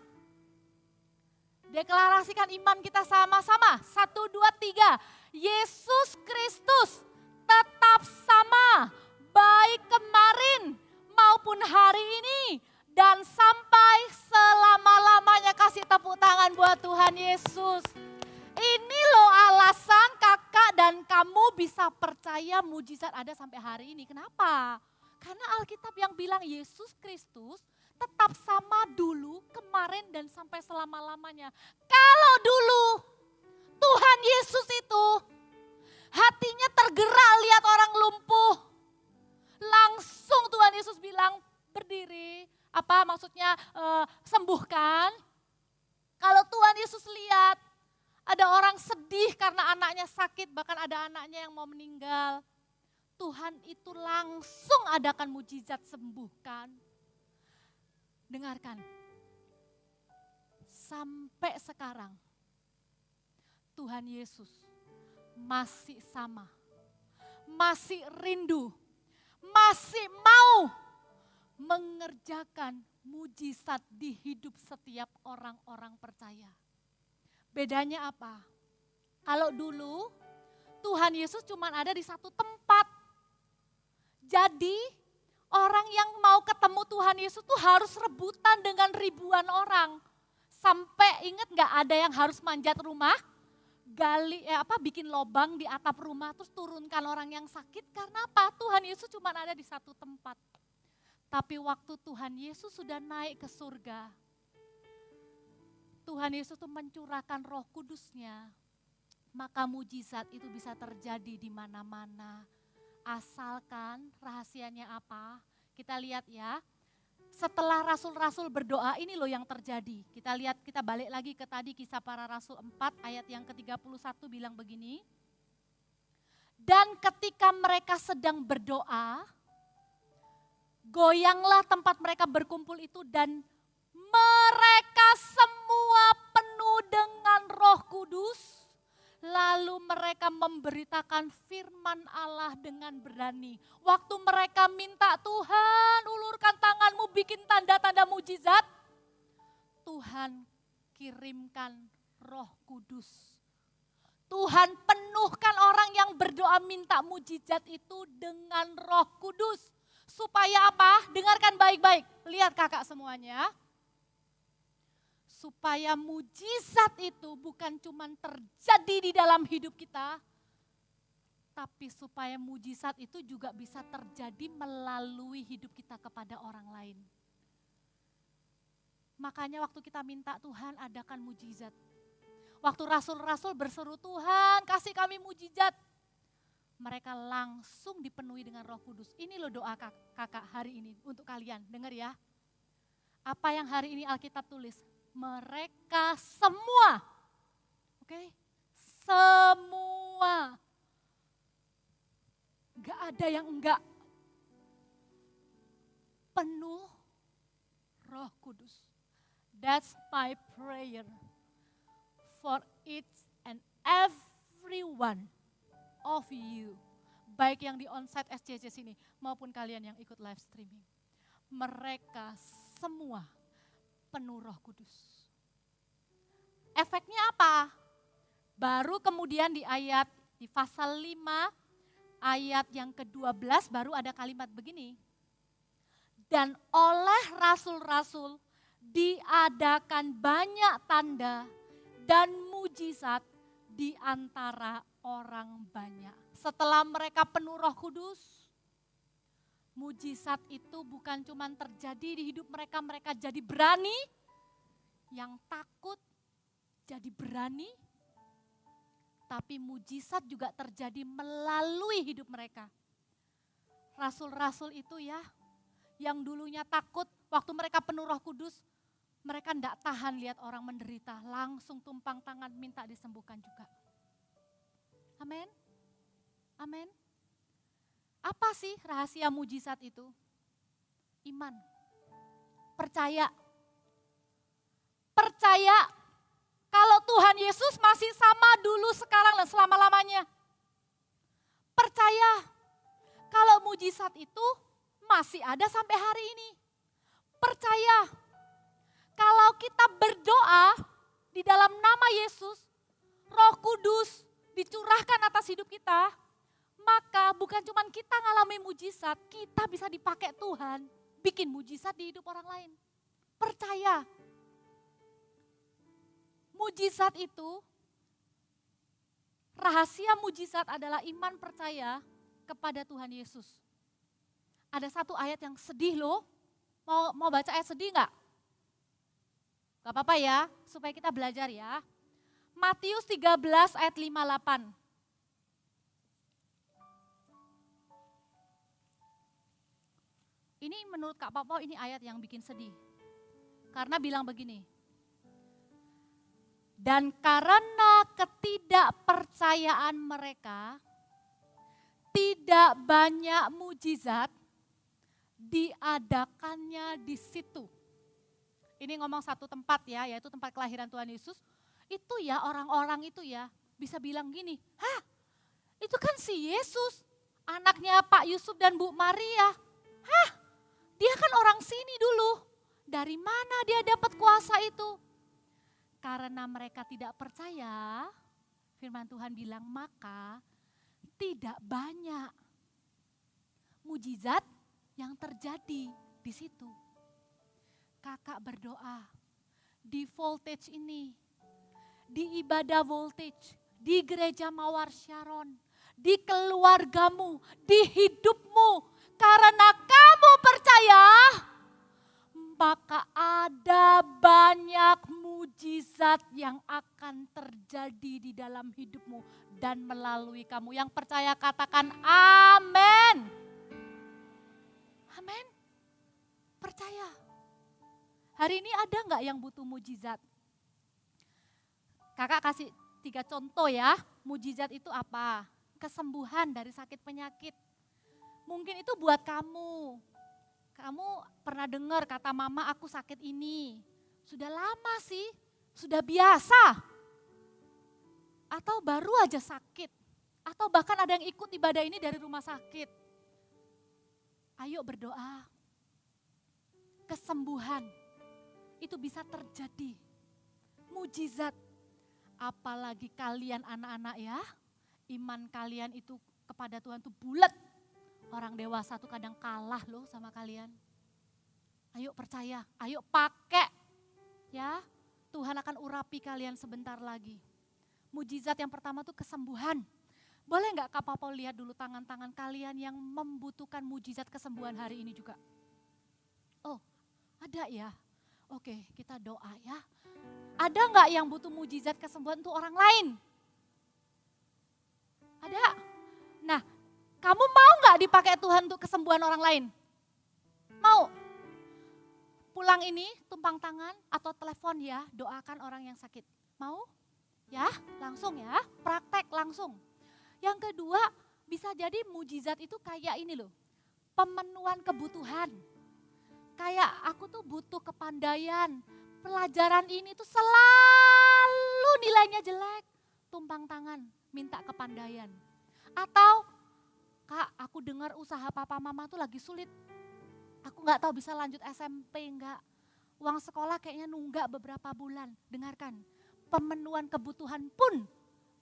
Deklarasikan iman kita sama-sama. 1, 2, 3. Yesus Kristus tetap sama, baik kemarin maupun hari ini dan sampai selama-lamanya. Kasih tepuk tangan buat Tuhan Yesus. Ini loh alasan kakak dan kamu bisa percaya mujizat ada sampai hari ini. Kenapa? Karena Alkitab yang bilang Yesus Kristus tetap sama dulu, kemarin dan sampai selama-lamanya. Kalau dulu Tuhan Yesus itu hatinya tergerak lihat orang lumpuh, langsung Tuhan Yesus bilang berdiri, apa maksudnya sembuhkan. Kalau Tuhan Yesus lihat ada orang sedih karena anaknya sakit, bahkan ada anaknya yang mau meninggal, Tuhan itu langsung adakan mujizat sembuhkan. Dengarkan, sampai sekarang Tuhan Yesus masih sama, masih rindu, masih mau mengerjakan mujizat di hidup setiap orang-orang percaya. Bedanya apa? Kalau dulu Tuhan Yesus cuma ada di satu tempat. Jadi orang yang mau ketemu Tuhan Yesus tuh harus rebutan dengan ribuan orang. Sampai ingat gak ada yang harus manjat rumah, bikin lobang di atap rumah terus turunkan orang yang sakit. Karena apa? Tuhan Yesus cuma ada di satu tempat. Tapi waktu Tuhan Yesus sudah naik ke surga, Tuhan Yesus tuh mencurahkan Roh Kudusnya, maka mujizat itu bisa terjadi di mana-mana. Asalkan rahasianya apa? Kita lihat ya. Setelah rasul-rasul berdoa, ini loh yang terjadi. Kita lihat, kita balik lagi ke tadi Kisah Para Rasul 4 ayat yang ke-31 bilang begini. Dan ketika mereka sedang berdoa, goyanglah tempat mereka berkumpul itu dan mereka semua penuh dengan Roh Kudus. Lalu mereka memberitakan firman Allah dengan berani. Waktu mereka minta, Tuhan ulurkan tanganmu bikin tanda-tanda mujizat. Tuhan kirimkan Roh Kudus. Tuhan penuhkan orang yang berdoa minta mujizat itu dengan Roh Kudus. Supaya apa? Dengarkan baik-baik. Lihat kakak semuanya. Supaya mujizat itu bukan cuma terjadi di dalam hidup kita, tapi supaya mujizat itu juga bisa terjadi melalui hidup kita kepada orang lain. Makanya waktu kita minta Tuhan adakan mujizat. Waktu rasul-rasul berseru Tuhan kasih kami mujizat, mereka langsung dipenuhi dengan Roh Kudus. Ini loh doa kakak hari ini untuk kalian, dengar ya. Apa yang hari ini Alkitab tulis? Mereka semua, oke? Semua. Gak ada yang enggak. Penuh Roh Kudus. That's my prayer for each and every one of you. Baik yang di onsite SCC sini maupun kalian yang ikut live streaming. Mereka semua penuh Roh Kudus. Efeknya apa? Baru kemudian di pasal 5 ayat yang ke-12 baru ada kalimat begini. Dan oleh rasul-rasul diadakan banyak tanda dan mujizat di antara orang banyak. Setelah mereka penuh Roh Kudus, mujizat itu bukan cuma terjadi di hidup mereka, mereka jadi berani, yang takut jadi berani, tapi mujizat juga terjadi melalui hidup mereka. Rasul-rasul itu ya, yang dulunya takut, waktu mereka penuh Roh Kudus, mereka tidak tahan lihat orang menderita, langsung tumpang tangan minta disembuhkan juga. Amin. Amin. Apa sih rahasia mujizat itu? Iman. Percaya. Percaya kalau Tuhan Yesus masih sama dulu, sekarang, dan selama-lamanya. Percaya kalau mujizat itu masih ada sampai hari ini. Percaya kalau kita berdoa di dalam nama Yesus, Roh Kudus dicurahkan atas hidup kita, maka bukan cuma kita ngalami mujizat, kita bisa dipakai Tuhan bikin mujizat di hidup orang lain. Percaya. Mujizat itu, rahasia mujizat adalah iman percaya kepada Tuhan Yesus. Ada satu ayat yang sedih loh, mau baca ayat sedih enggak? Gak apa-apa ya, supaya kita belajar ya. Matius 13 ayat 58. Ini menurut Kak Papa ini ayat yang bikin sedih. Karena bilang begini. Dan karena ketidakpercayaan mereka, tidak banyak mujizat diadakannya di situ. Ini ngomong satu tempat ya, yaitu tempat kelahiran Tuhan Yesus. Itu ya orang-orang itu ya bisa bilang gini, hah itu kan si Yesus, anaknya Pak Yusuf dan Bu Maria. Hah dia kan orang sini dulu, dari mana dia dapat kuasa itu? Karena mereka tidak percaya, firman Tuhan bilang maka tidak banyak mujizat yang terjadi di situ. Kakak berdoa di voltage ini, di ibadah voltage, di gereja Mawar Sharon, di keluargamu, di hidupmu. Karena kamu percaya, maka ada banyak mujizat yang akan terjadi di dalam hidupmu dan melalui kamu. Yang percaya katakan amin. Amin. Percaya. Hari ini ada enggak yang butuh mujizat? Kakak kasih 3 contoh ya. Mujizat itu apa? Kesembuhan dari sakit penyakit. Mungkin itu buat kamu. Kamu pernah dengar kata mama aku sakit ini. Sudah lama sih, sudah biasa. atau baru aja sakit, atau bahkan ada yang ikut ibadah ini dari rumah sakit. Ayo berdoa. Kesembuhan itu bisa terjadi. Mujizat. Apalagi kalian anak-anak ya, iman kalian itu kepada Tuhan tuh bulat. Orang dewasa tuh kadang kalah loh sama kalian. Ayo percaya, ayo pakai ya. Tuhan akan urapi kalian sebentar lagi. Mujizat yang pertama tuh kesembuhan. Boleh nggak Kak Papa lihat dulu tangan-tangan kalian yang membutuhkan mujizat kesembuhan hari ini juga? Oh, ada ya. Oke, kita doa ya. Ada nggak yang butuh mujizat kesembuhan untuk orang lain? Ada? Nah, kamu mau nggak dipakai Tuhan untuk kesembuhan orang lain? Mau? Pulang ini tumpang tangan atau telepon ya, doakan orang yang sakit. Mau? Ya, langsung ya, praktek langsung. Yang kedua, bisa jadi mujizat itu kayak ini loh, pemenuhan kebutuhan. Kayak aku tuh butuh kepandaian, pelajaran ini tuh selalu nilainya jelek. Tumpang tangan, minta kepandaian. Atau, Kak, aku dengar usaha papa mama tuh lagi sulit. Aku gak tahu bisa lanjut SMP enggak. Uang sekolah kayaknya nunggak beberapa bulan. Dengarkan, pemenuhan kebutuhan pun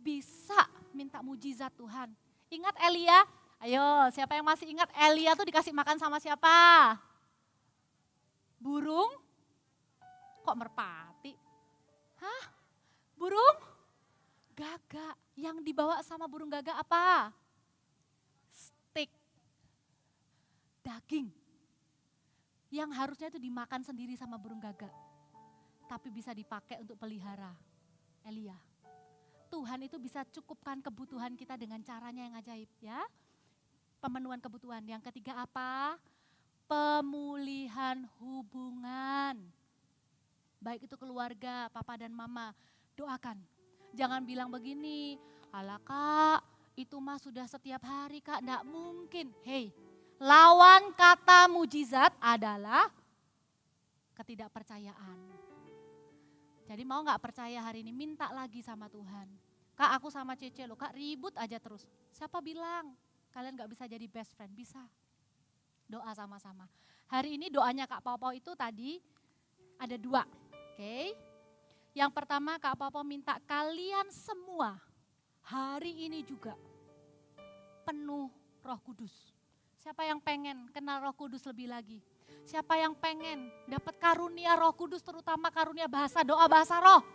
bisa minta mujizat Tuhan. Ingat Elia? Ayo, siapa yang masih ingat Elia tuh dikasih makan sama siapa? Burung? Kok merpati? Hah? Burung? Gagak. Yang dibawa sama burung gagak apa? Steak. Daging. Yang harusnya itu dimakan sendiri sama burung gagak. Tapi bisa dipakai untuk pelihara. Elia. Tuhan itu bisa cukupkan kebutuhan kita dengan caranya yang ajaib ya. Pemenuhan kebutuhan. Yang ketiga apa? Pemulihan hubungan. Baik itu keluarga, papa dan mama. Doakan. Jangan bilang begini, alah Kak, itu mah sudah setiap hari Kak, enggak mungkin. Hei, lawan kata mujizat adalah ketidakpercayaan. Jadi mau gak percaya hari ini, minta lagi sama Tuhan. Kak, aku sama Cece loh, Kak ribut aja terus. Siapa bilang kalian gak bisa jadi best friend? Bisa. Doa sama-sama. Hari ini doanya Kak Pau itu tadi ada 2. Oke. Yang pertama Kak Pau minta kalian semua hari ini juga penuh Roh Kudus. Siapa yang pengen kenal Roh Kudus lebih lagi? Siapa yang pengen dapat karunia Roh Kudus, terutama karunia bahasa doa bahasa roh?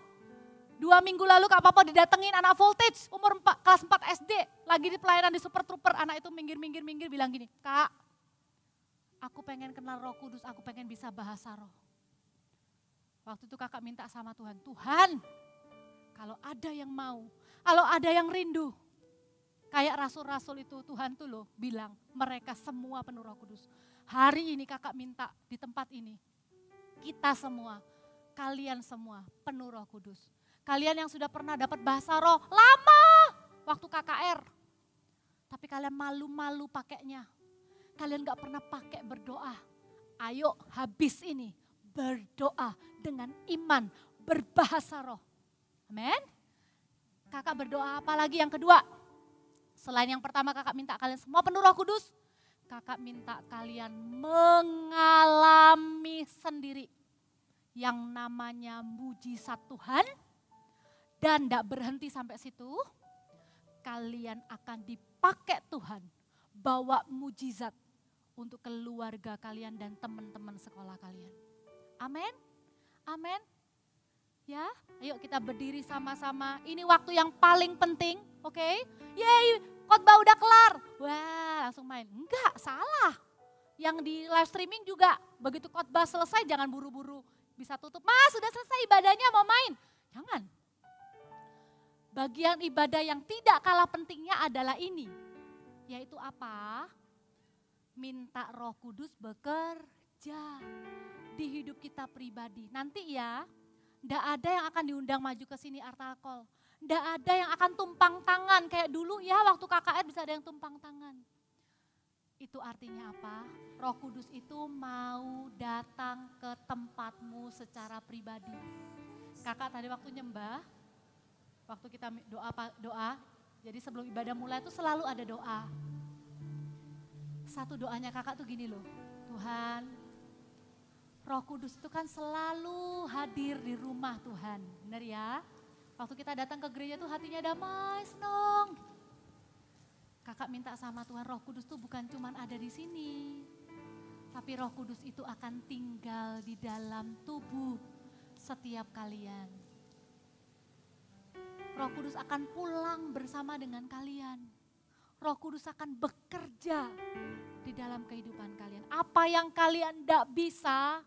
2 minggu lalu Kak Papa didatengin anak voltage umur kelas 4 SD. Lagi di pelayanan di Super Trooper, anak itu minggir bilang gini, Kak, aku pengen kenal Roh Kudus, aku pengen bisa bahasa roh. Waktu itu kakak minta sama Tuhan, Tuhan kalau ada yang mau, kalau ada yang rindu. Kayak rasul-rasul itu Tuhan tuh loh bilang mereka semua penuh Roh Kudus. Hari ini kakak minta di tempat ini, kita semua, kalian semua penuh Roh Kudus. Kalian yang sudah pernah dapat bahasa roh lama waktu KKR. Tapi kalian malu-malu pakainya. Kalian gak pernah pakai berdoa. Ayo habis ini berdoa dengan iman berbahasa roh. Amin. Kakak berdoa apa lagi yang kedua? Selain yang pertama kakak minta kalian semua penuh Roh Kudus. Kakak minta kalian mengalami sendiri yang namanya mujizat Tuhan. Dan tidak berhenti sampai situ. Kalian akan dipakai Tuhan bawa mujizat untuk keluarga kalian dan teman-teman sekolah kalian. Amin. Amin. Ya, ayo kita berdiri sama-sama. Ini waktu yang paling penting, oke? Yeay, khotbah udah kelar. Wah, langsung main. Enggak, salah. Yang di live streaming juga, begitu khotbah selesai jangan buru-buru bisa tutup. Mas, sudah selesai ibadahnya mau main. Jangan. Bagian ibadah yang tidak kalah pentingnya adalah ini. Yaitu apa? Minta Roh Kudus bekerja di hidup kita pribadi. Nanti ya, ndak ada yang akan diundang maju ke sini Artalkol. Ndak ada yang akan tumpang tangan kayak dulu ya waktu KKR bisa ada yang tumpang tangan. Itu artinya apa? Roh Kudus itu mau datang ke tempatmu secara pribadi. Kakak tadi waktu nyembah, waktu kita doa, jadi sebelum ibadah mulai itu selalu ada doa. Satu doanya kakak tuh gini loh, Tuhan, Roh Kudus itu kan selalu hadir di rumah Tuhan, benar ya? Waktu kita datang ke gereja tuh hatinya damai, senang. Kakak minta sama Tuhan, Roh Kudus tuh bukan cuman ada di sini, tapi Roh Kudus itu akan tinggal di dalam tubuh setiap kalian. Roh Kudus akan pulang bersama dengan kalian. Roh Kudus akan bekerja di dalam kehidupan kalian. Apa yang kalian tidak bisa,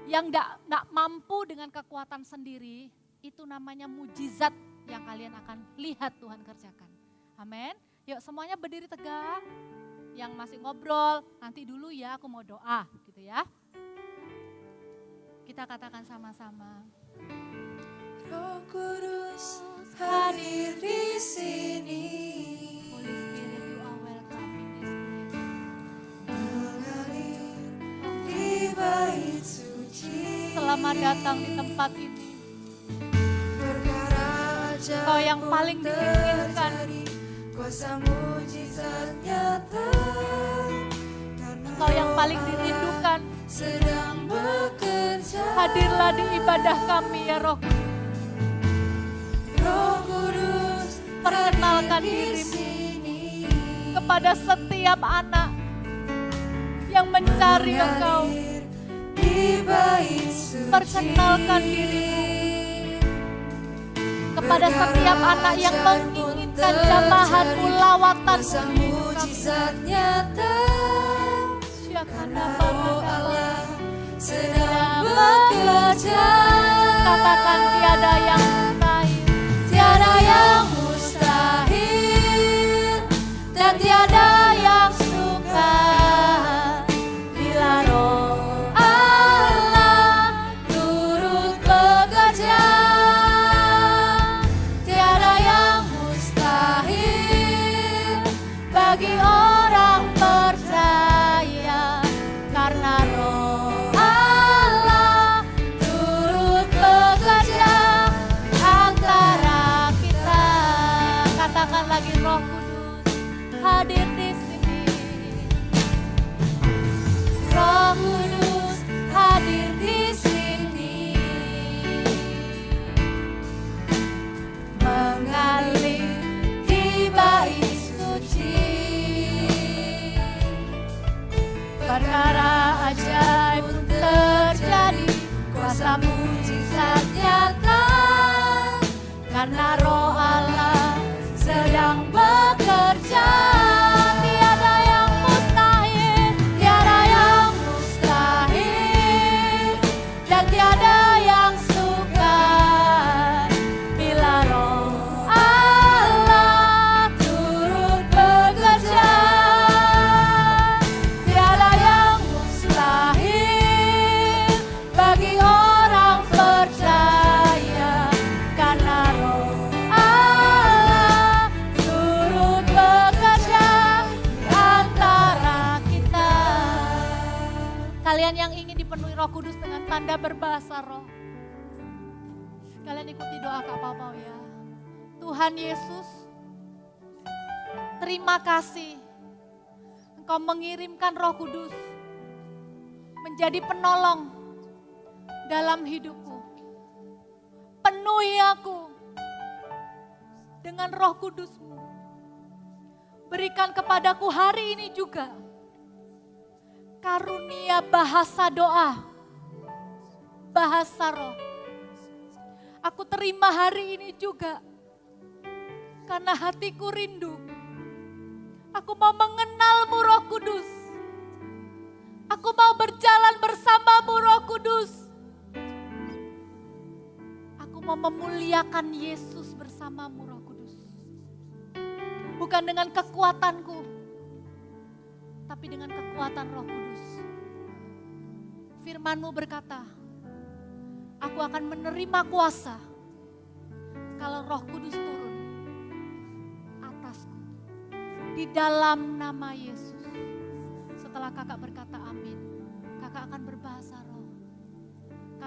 yang tidak mampu dengan kekuatan sendiri, itu namanya mujizat yang kalian akan lihat Tuhan kerjakan. Amin. Yuk semuanya berdiri tegak. Yang masih ngobrol, nanti dulu ya aku mau doa gitu ya. Kita katakan sama-sama. Roh Kudus hadir di sini, Holy Spirit, you are welcome in this place. mengalir di bait suci. Selamat datang di tempat ini. Perkara ajaib Kau yang paling pun diinginkan. terjadi, kuasa mujizat nyata. Karena Kau yang paling Roh dirindukan. Allah sedang bekerja. Hadirlah di ibadah kami ya Roh Kudus. Roh Kudus Perkenalkan hadir di dirimu sini, kepada setiap anak yang mencari Engkau. mengalir di bait suci. Perkenalkan dirimu kepada setiap anak yang menginginkan jamahanmu, lawatanmu Kuasa di hidup kami. mujizat nyata. Roh Allah sedang bekerja. Katakan tiada yang mustahil, Tiada yang mustahil dan tiada yang sukar bila Roh Allah turut bekerja. Tiada yang mustahil bagi orang percaya, karena Roh Allah turut bekerja antara kita. katakan lagi Roh Kudus hadir di sini. Roh Kudus hadir di sini, mengalir di bait suci. Perkara ajaib pun terjadi, kuasa mujizat nyata. Karena Roh Allah sedang bekerja. Tiada yang mustahil, tiada yang mustahil dan tiada yang sukar bila Roh Allah turut bekerja. Tiada yang mustahil bagi orang percaya, karena Roh Allah turut bekerja antara kita. Kalian yang ingin dipenuhi Roh Kudus dengan tanda berbahasa roh, kalian ikuti doa Kak Pau ya. Tuhan Yesus, terima kasih Engkau mengirimkan Roh Kudus menjadi penolong dalam hidupku. Penuhi aku dengan Roh Kudus-Mu. Berikan kepadaku hari ini juga karunia bahasa doa, bahasa roh. Aku terima hari ini juga karena hatiku rindu. Aku mau mengenal-Mu Roh Kudus. Aku mau berjalan bersama-Mu Roh Kudus. Aku mau memuliakan Yesus bersama-Mu Roh Kudus. Bukan dengan kekuatanku, tapi dengan kekuatan Roh Kudus. Firman-Mu berkata, aku akan menerima kuasa kalau Roh Kudus turun atasku. Di dalam nama Yesus. Setelah kakak berkata amin, kakak akan berbahasa roh.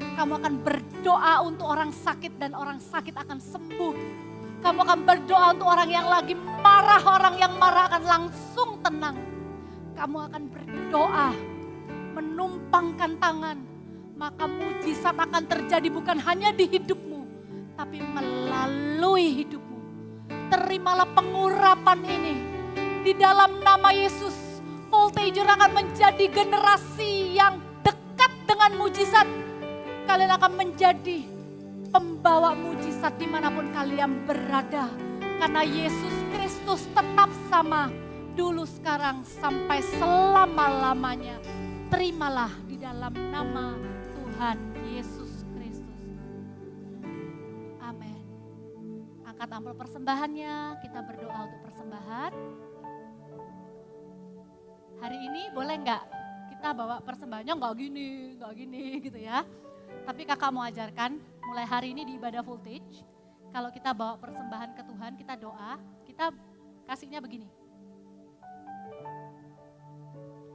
Kamu akan berdoa untuk orang sakit dan orang sakit akan sembuh. Kamu akan berdoa untuk orang yang lagi marah, orang yang marah akan langsung tenang. Kamu akan berdoa, menumpangkan tangan, maka mujizat akan terjadi bukan hanya di hidupmu, tapi melalui hidupmu. Terimalah pengurapan ini. Di dalam nama Yesus, Voltager akan menjadi generasi yang dekat dengan mujizat. Kalian akan menjadi pembawa mujizat dimanapun kalian berada. Karena Yesus Kristus tetap sama dulu, sekarang, sampai selama-lamanya. Terimalah di dalam nama Tuhan Yesus Kristus. Amin. Angkat amplop persembahannya, kita berdoa untuk persembahan. Hari ini boleh nggak kita bawa persembahannya nggak gini gitu ya. Tapi kakak mau ajarkan, mulai hari ini di ibadah Voltage, kalau kita bawa persembahan ke Tuhan, kita doa, kita kasihnya begini.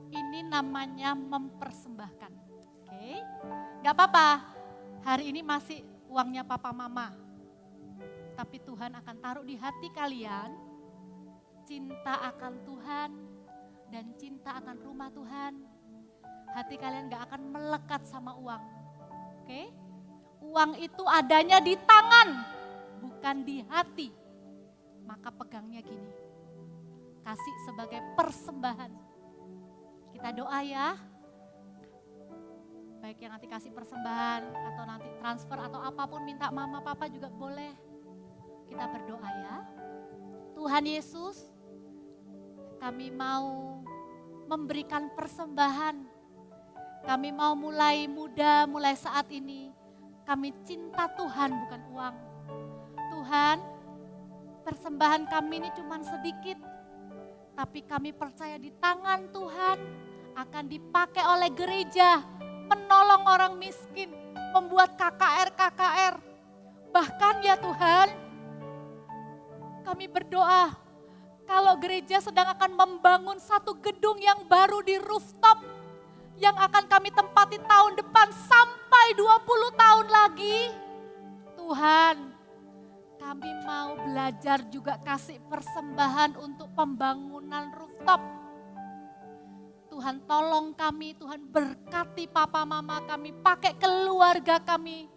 Ini namanya mempersembahkan. Oke, nggak apa-apa, hari ini masih uangnya papa mama. Tapi Tuhan akan taruh di hati kalian, cinta akan Tuhan dan cinta akan rumah Tuhan. Hati kalian gak akan melekat sama uang. Oke? Uang itu adanya di tangan, bukan di hati. Maka pegangnya gini. Kasih sebagai persembahan. Kita doa ya. Baik yang nanti kasih persembahan atau nanti transfer atau apapun, minta mama papa juga boleh. Kita berdoa ya. Tuhan Yesus, kami mau memberikan persembahan. Kami mau mulai muda, mulai saat ini. Kami cinta Tuhan bukan uang. Tuhan, persembahan kami ini cuma sedikit. Tapi kami percaya di tangan Tuhan akan dipakai oleh gereja. Menolong orang miskin, membuat KKR. Bahkan ya Tuhan, kami berdoa kalau gereja sedang akan membangun satu gedung yang baru di rooftop yang akan kami tempati tahun depan sampai 20 tahun lagi. Tuhan, kami mau belajar juga kasih persembahan untuk pembangunan rooftop. Tuhan tolong kami, Tuhan berkati papa mama kami, pakai keluarga kami.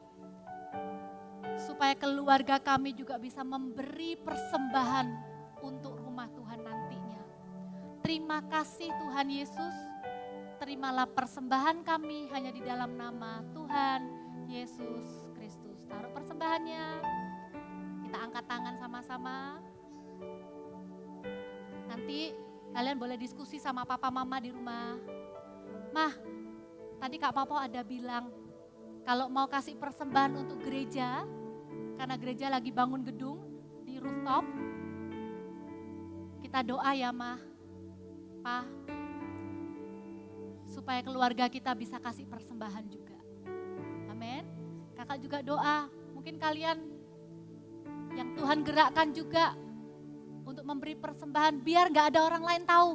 Supaya keluarga kami juga bisa memberi persembahan untuk rumah Tuhan nantinya. Terima kasih Tuhan Yesus. Terimalah persembahan kami hanya di dalam nama Tuhan Yesus Kristus. Taruh persembahannya. Kita angkat tangan sama-sama. Nanti kalian boleh diskusi sama papa mama di rumah. Mah, tadi Kak Popo ada bilang kalau mau kasih persembahan untuk gereja, karena gereja lagi bangun gedung di rooftop, kita doa ya Mah, Pa, supaya keluarga kita bisa kasih persembahan juga. Amin. Kakak juga doa, mungkin kalian yang Tuhan gerakkan juga untuk memberi persembahan, biar gak ada orang lain tahu.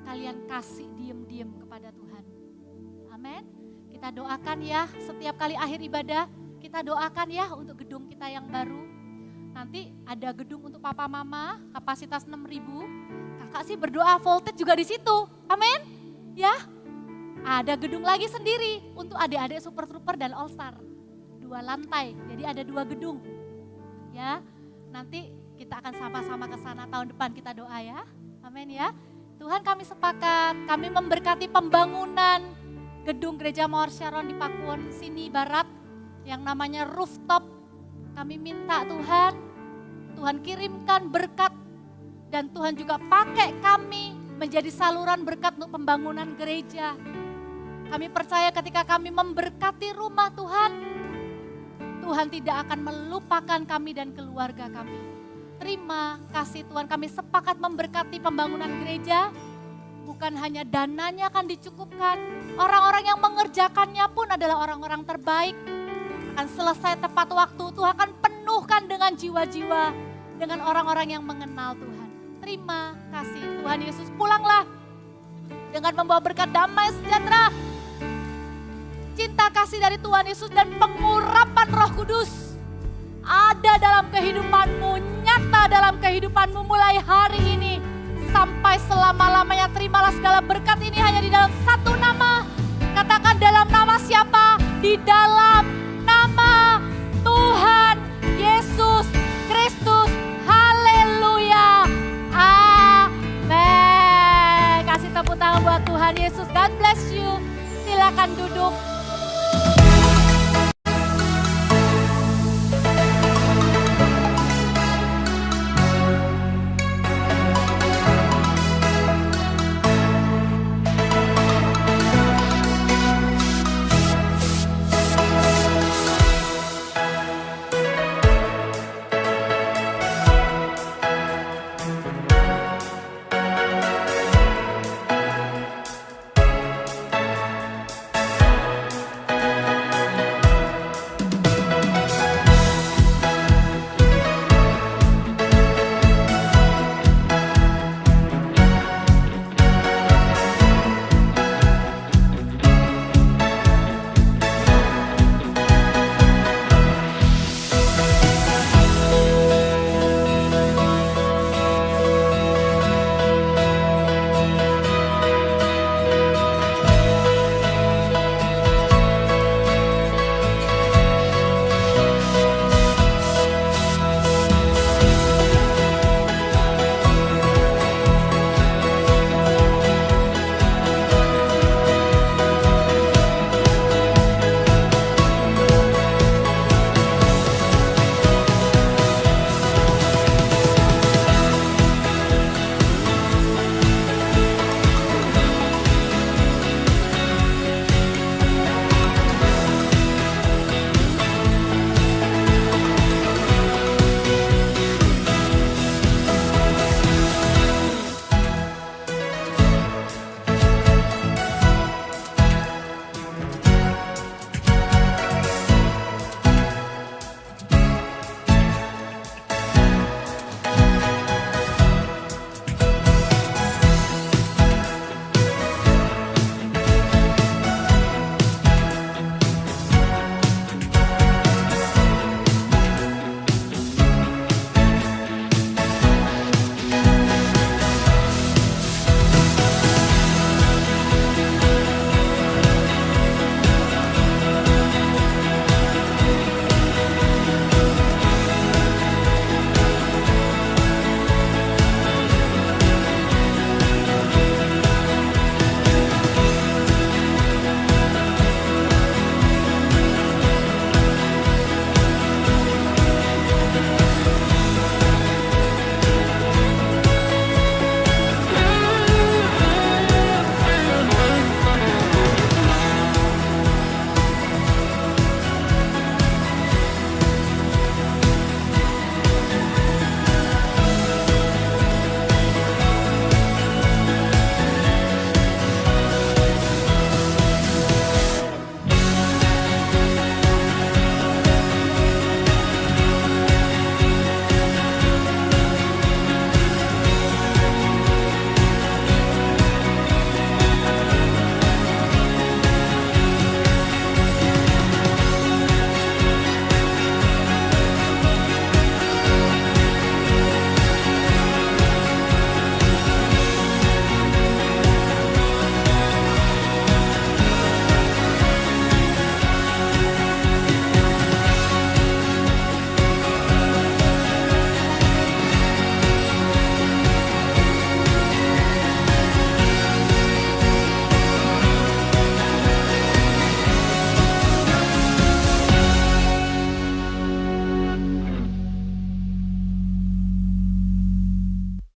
Kalian kasih diem-diem kepada Tuhan. Amin. Kita doakan ya, setiap kali akhir ibadah, kita doakan ya untuk gedung kita yang baru. Nanti ada gedung untuk papa mama, kapasitas 6.000. Kakak sih berdoa voltage juga di situ. Amin. Ya. Ada gedung lagi sendiri untuk adik-adik Super Trooper dan All Star. 2 lantai, jadi ada 2 gedung. Ya. Nanti kita akan sama-sama ke sana tahun depan, kita doa ya. Amin ya. Tuhan, kami sepakat, kami memberkati pembangunan gedung Gereja Mawar Sharon di Pakuwon sini Barat yang namanya rooftop. Kami minta Tuhan kirimkan berkat dan Tuhan juga pakai kami menjadi saluran berkat untuk pembangunan gereja. Kami percaya ketika kami memberkati rumah Tuhan, Tuhan tidak akan melupakan kami dan keluarga kami. Terima kasih Tuhan, kami sepakat memberkati pembangunan gereja. Bukan hanya dananya akan dicukupkan, orang-orang yang mengerjakannya pun adalah orang-orang terbaik. Akan selesai tepat waktu, Tuhan akan penuhkan dengan jiwa-jiwa, dengan orang-orang yang mengenal Tuhan. Terima kasih Tuhan Yesus, pulanglah dengan membawa berkat damai sejahtera, cinta kasih dari Tuhan Yesus dan pengurapan Roh Kudus ada dalam kehidupanmu, nyata dalam kehidupanmu mulai hari ini sampai selama-lamanya. Terimalah segala berkat ini hanya di dalam satu nama. Katakan, dalam nama siapa? Di dalam nama Tuhan Yesus Kristus. Haleluya. Amin. Kasih tepuk tangan buat Tuhan Yesus. God bless you. Silakan duduk.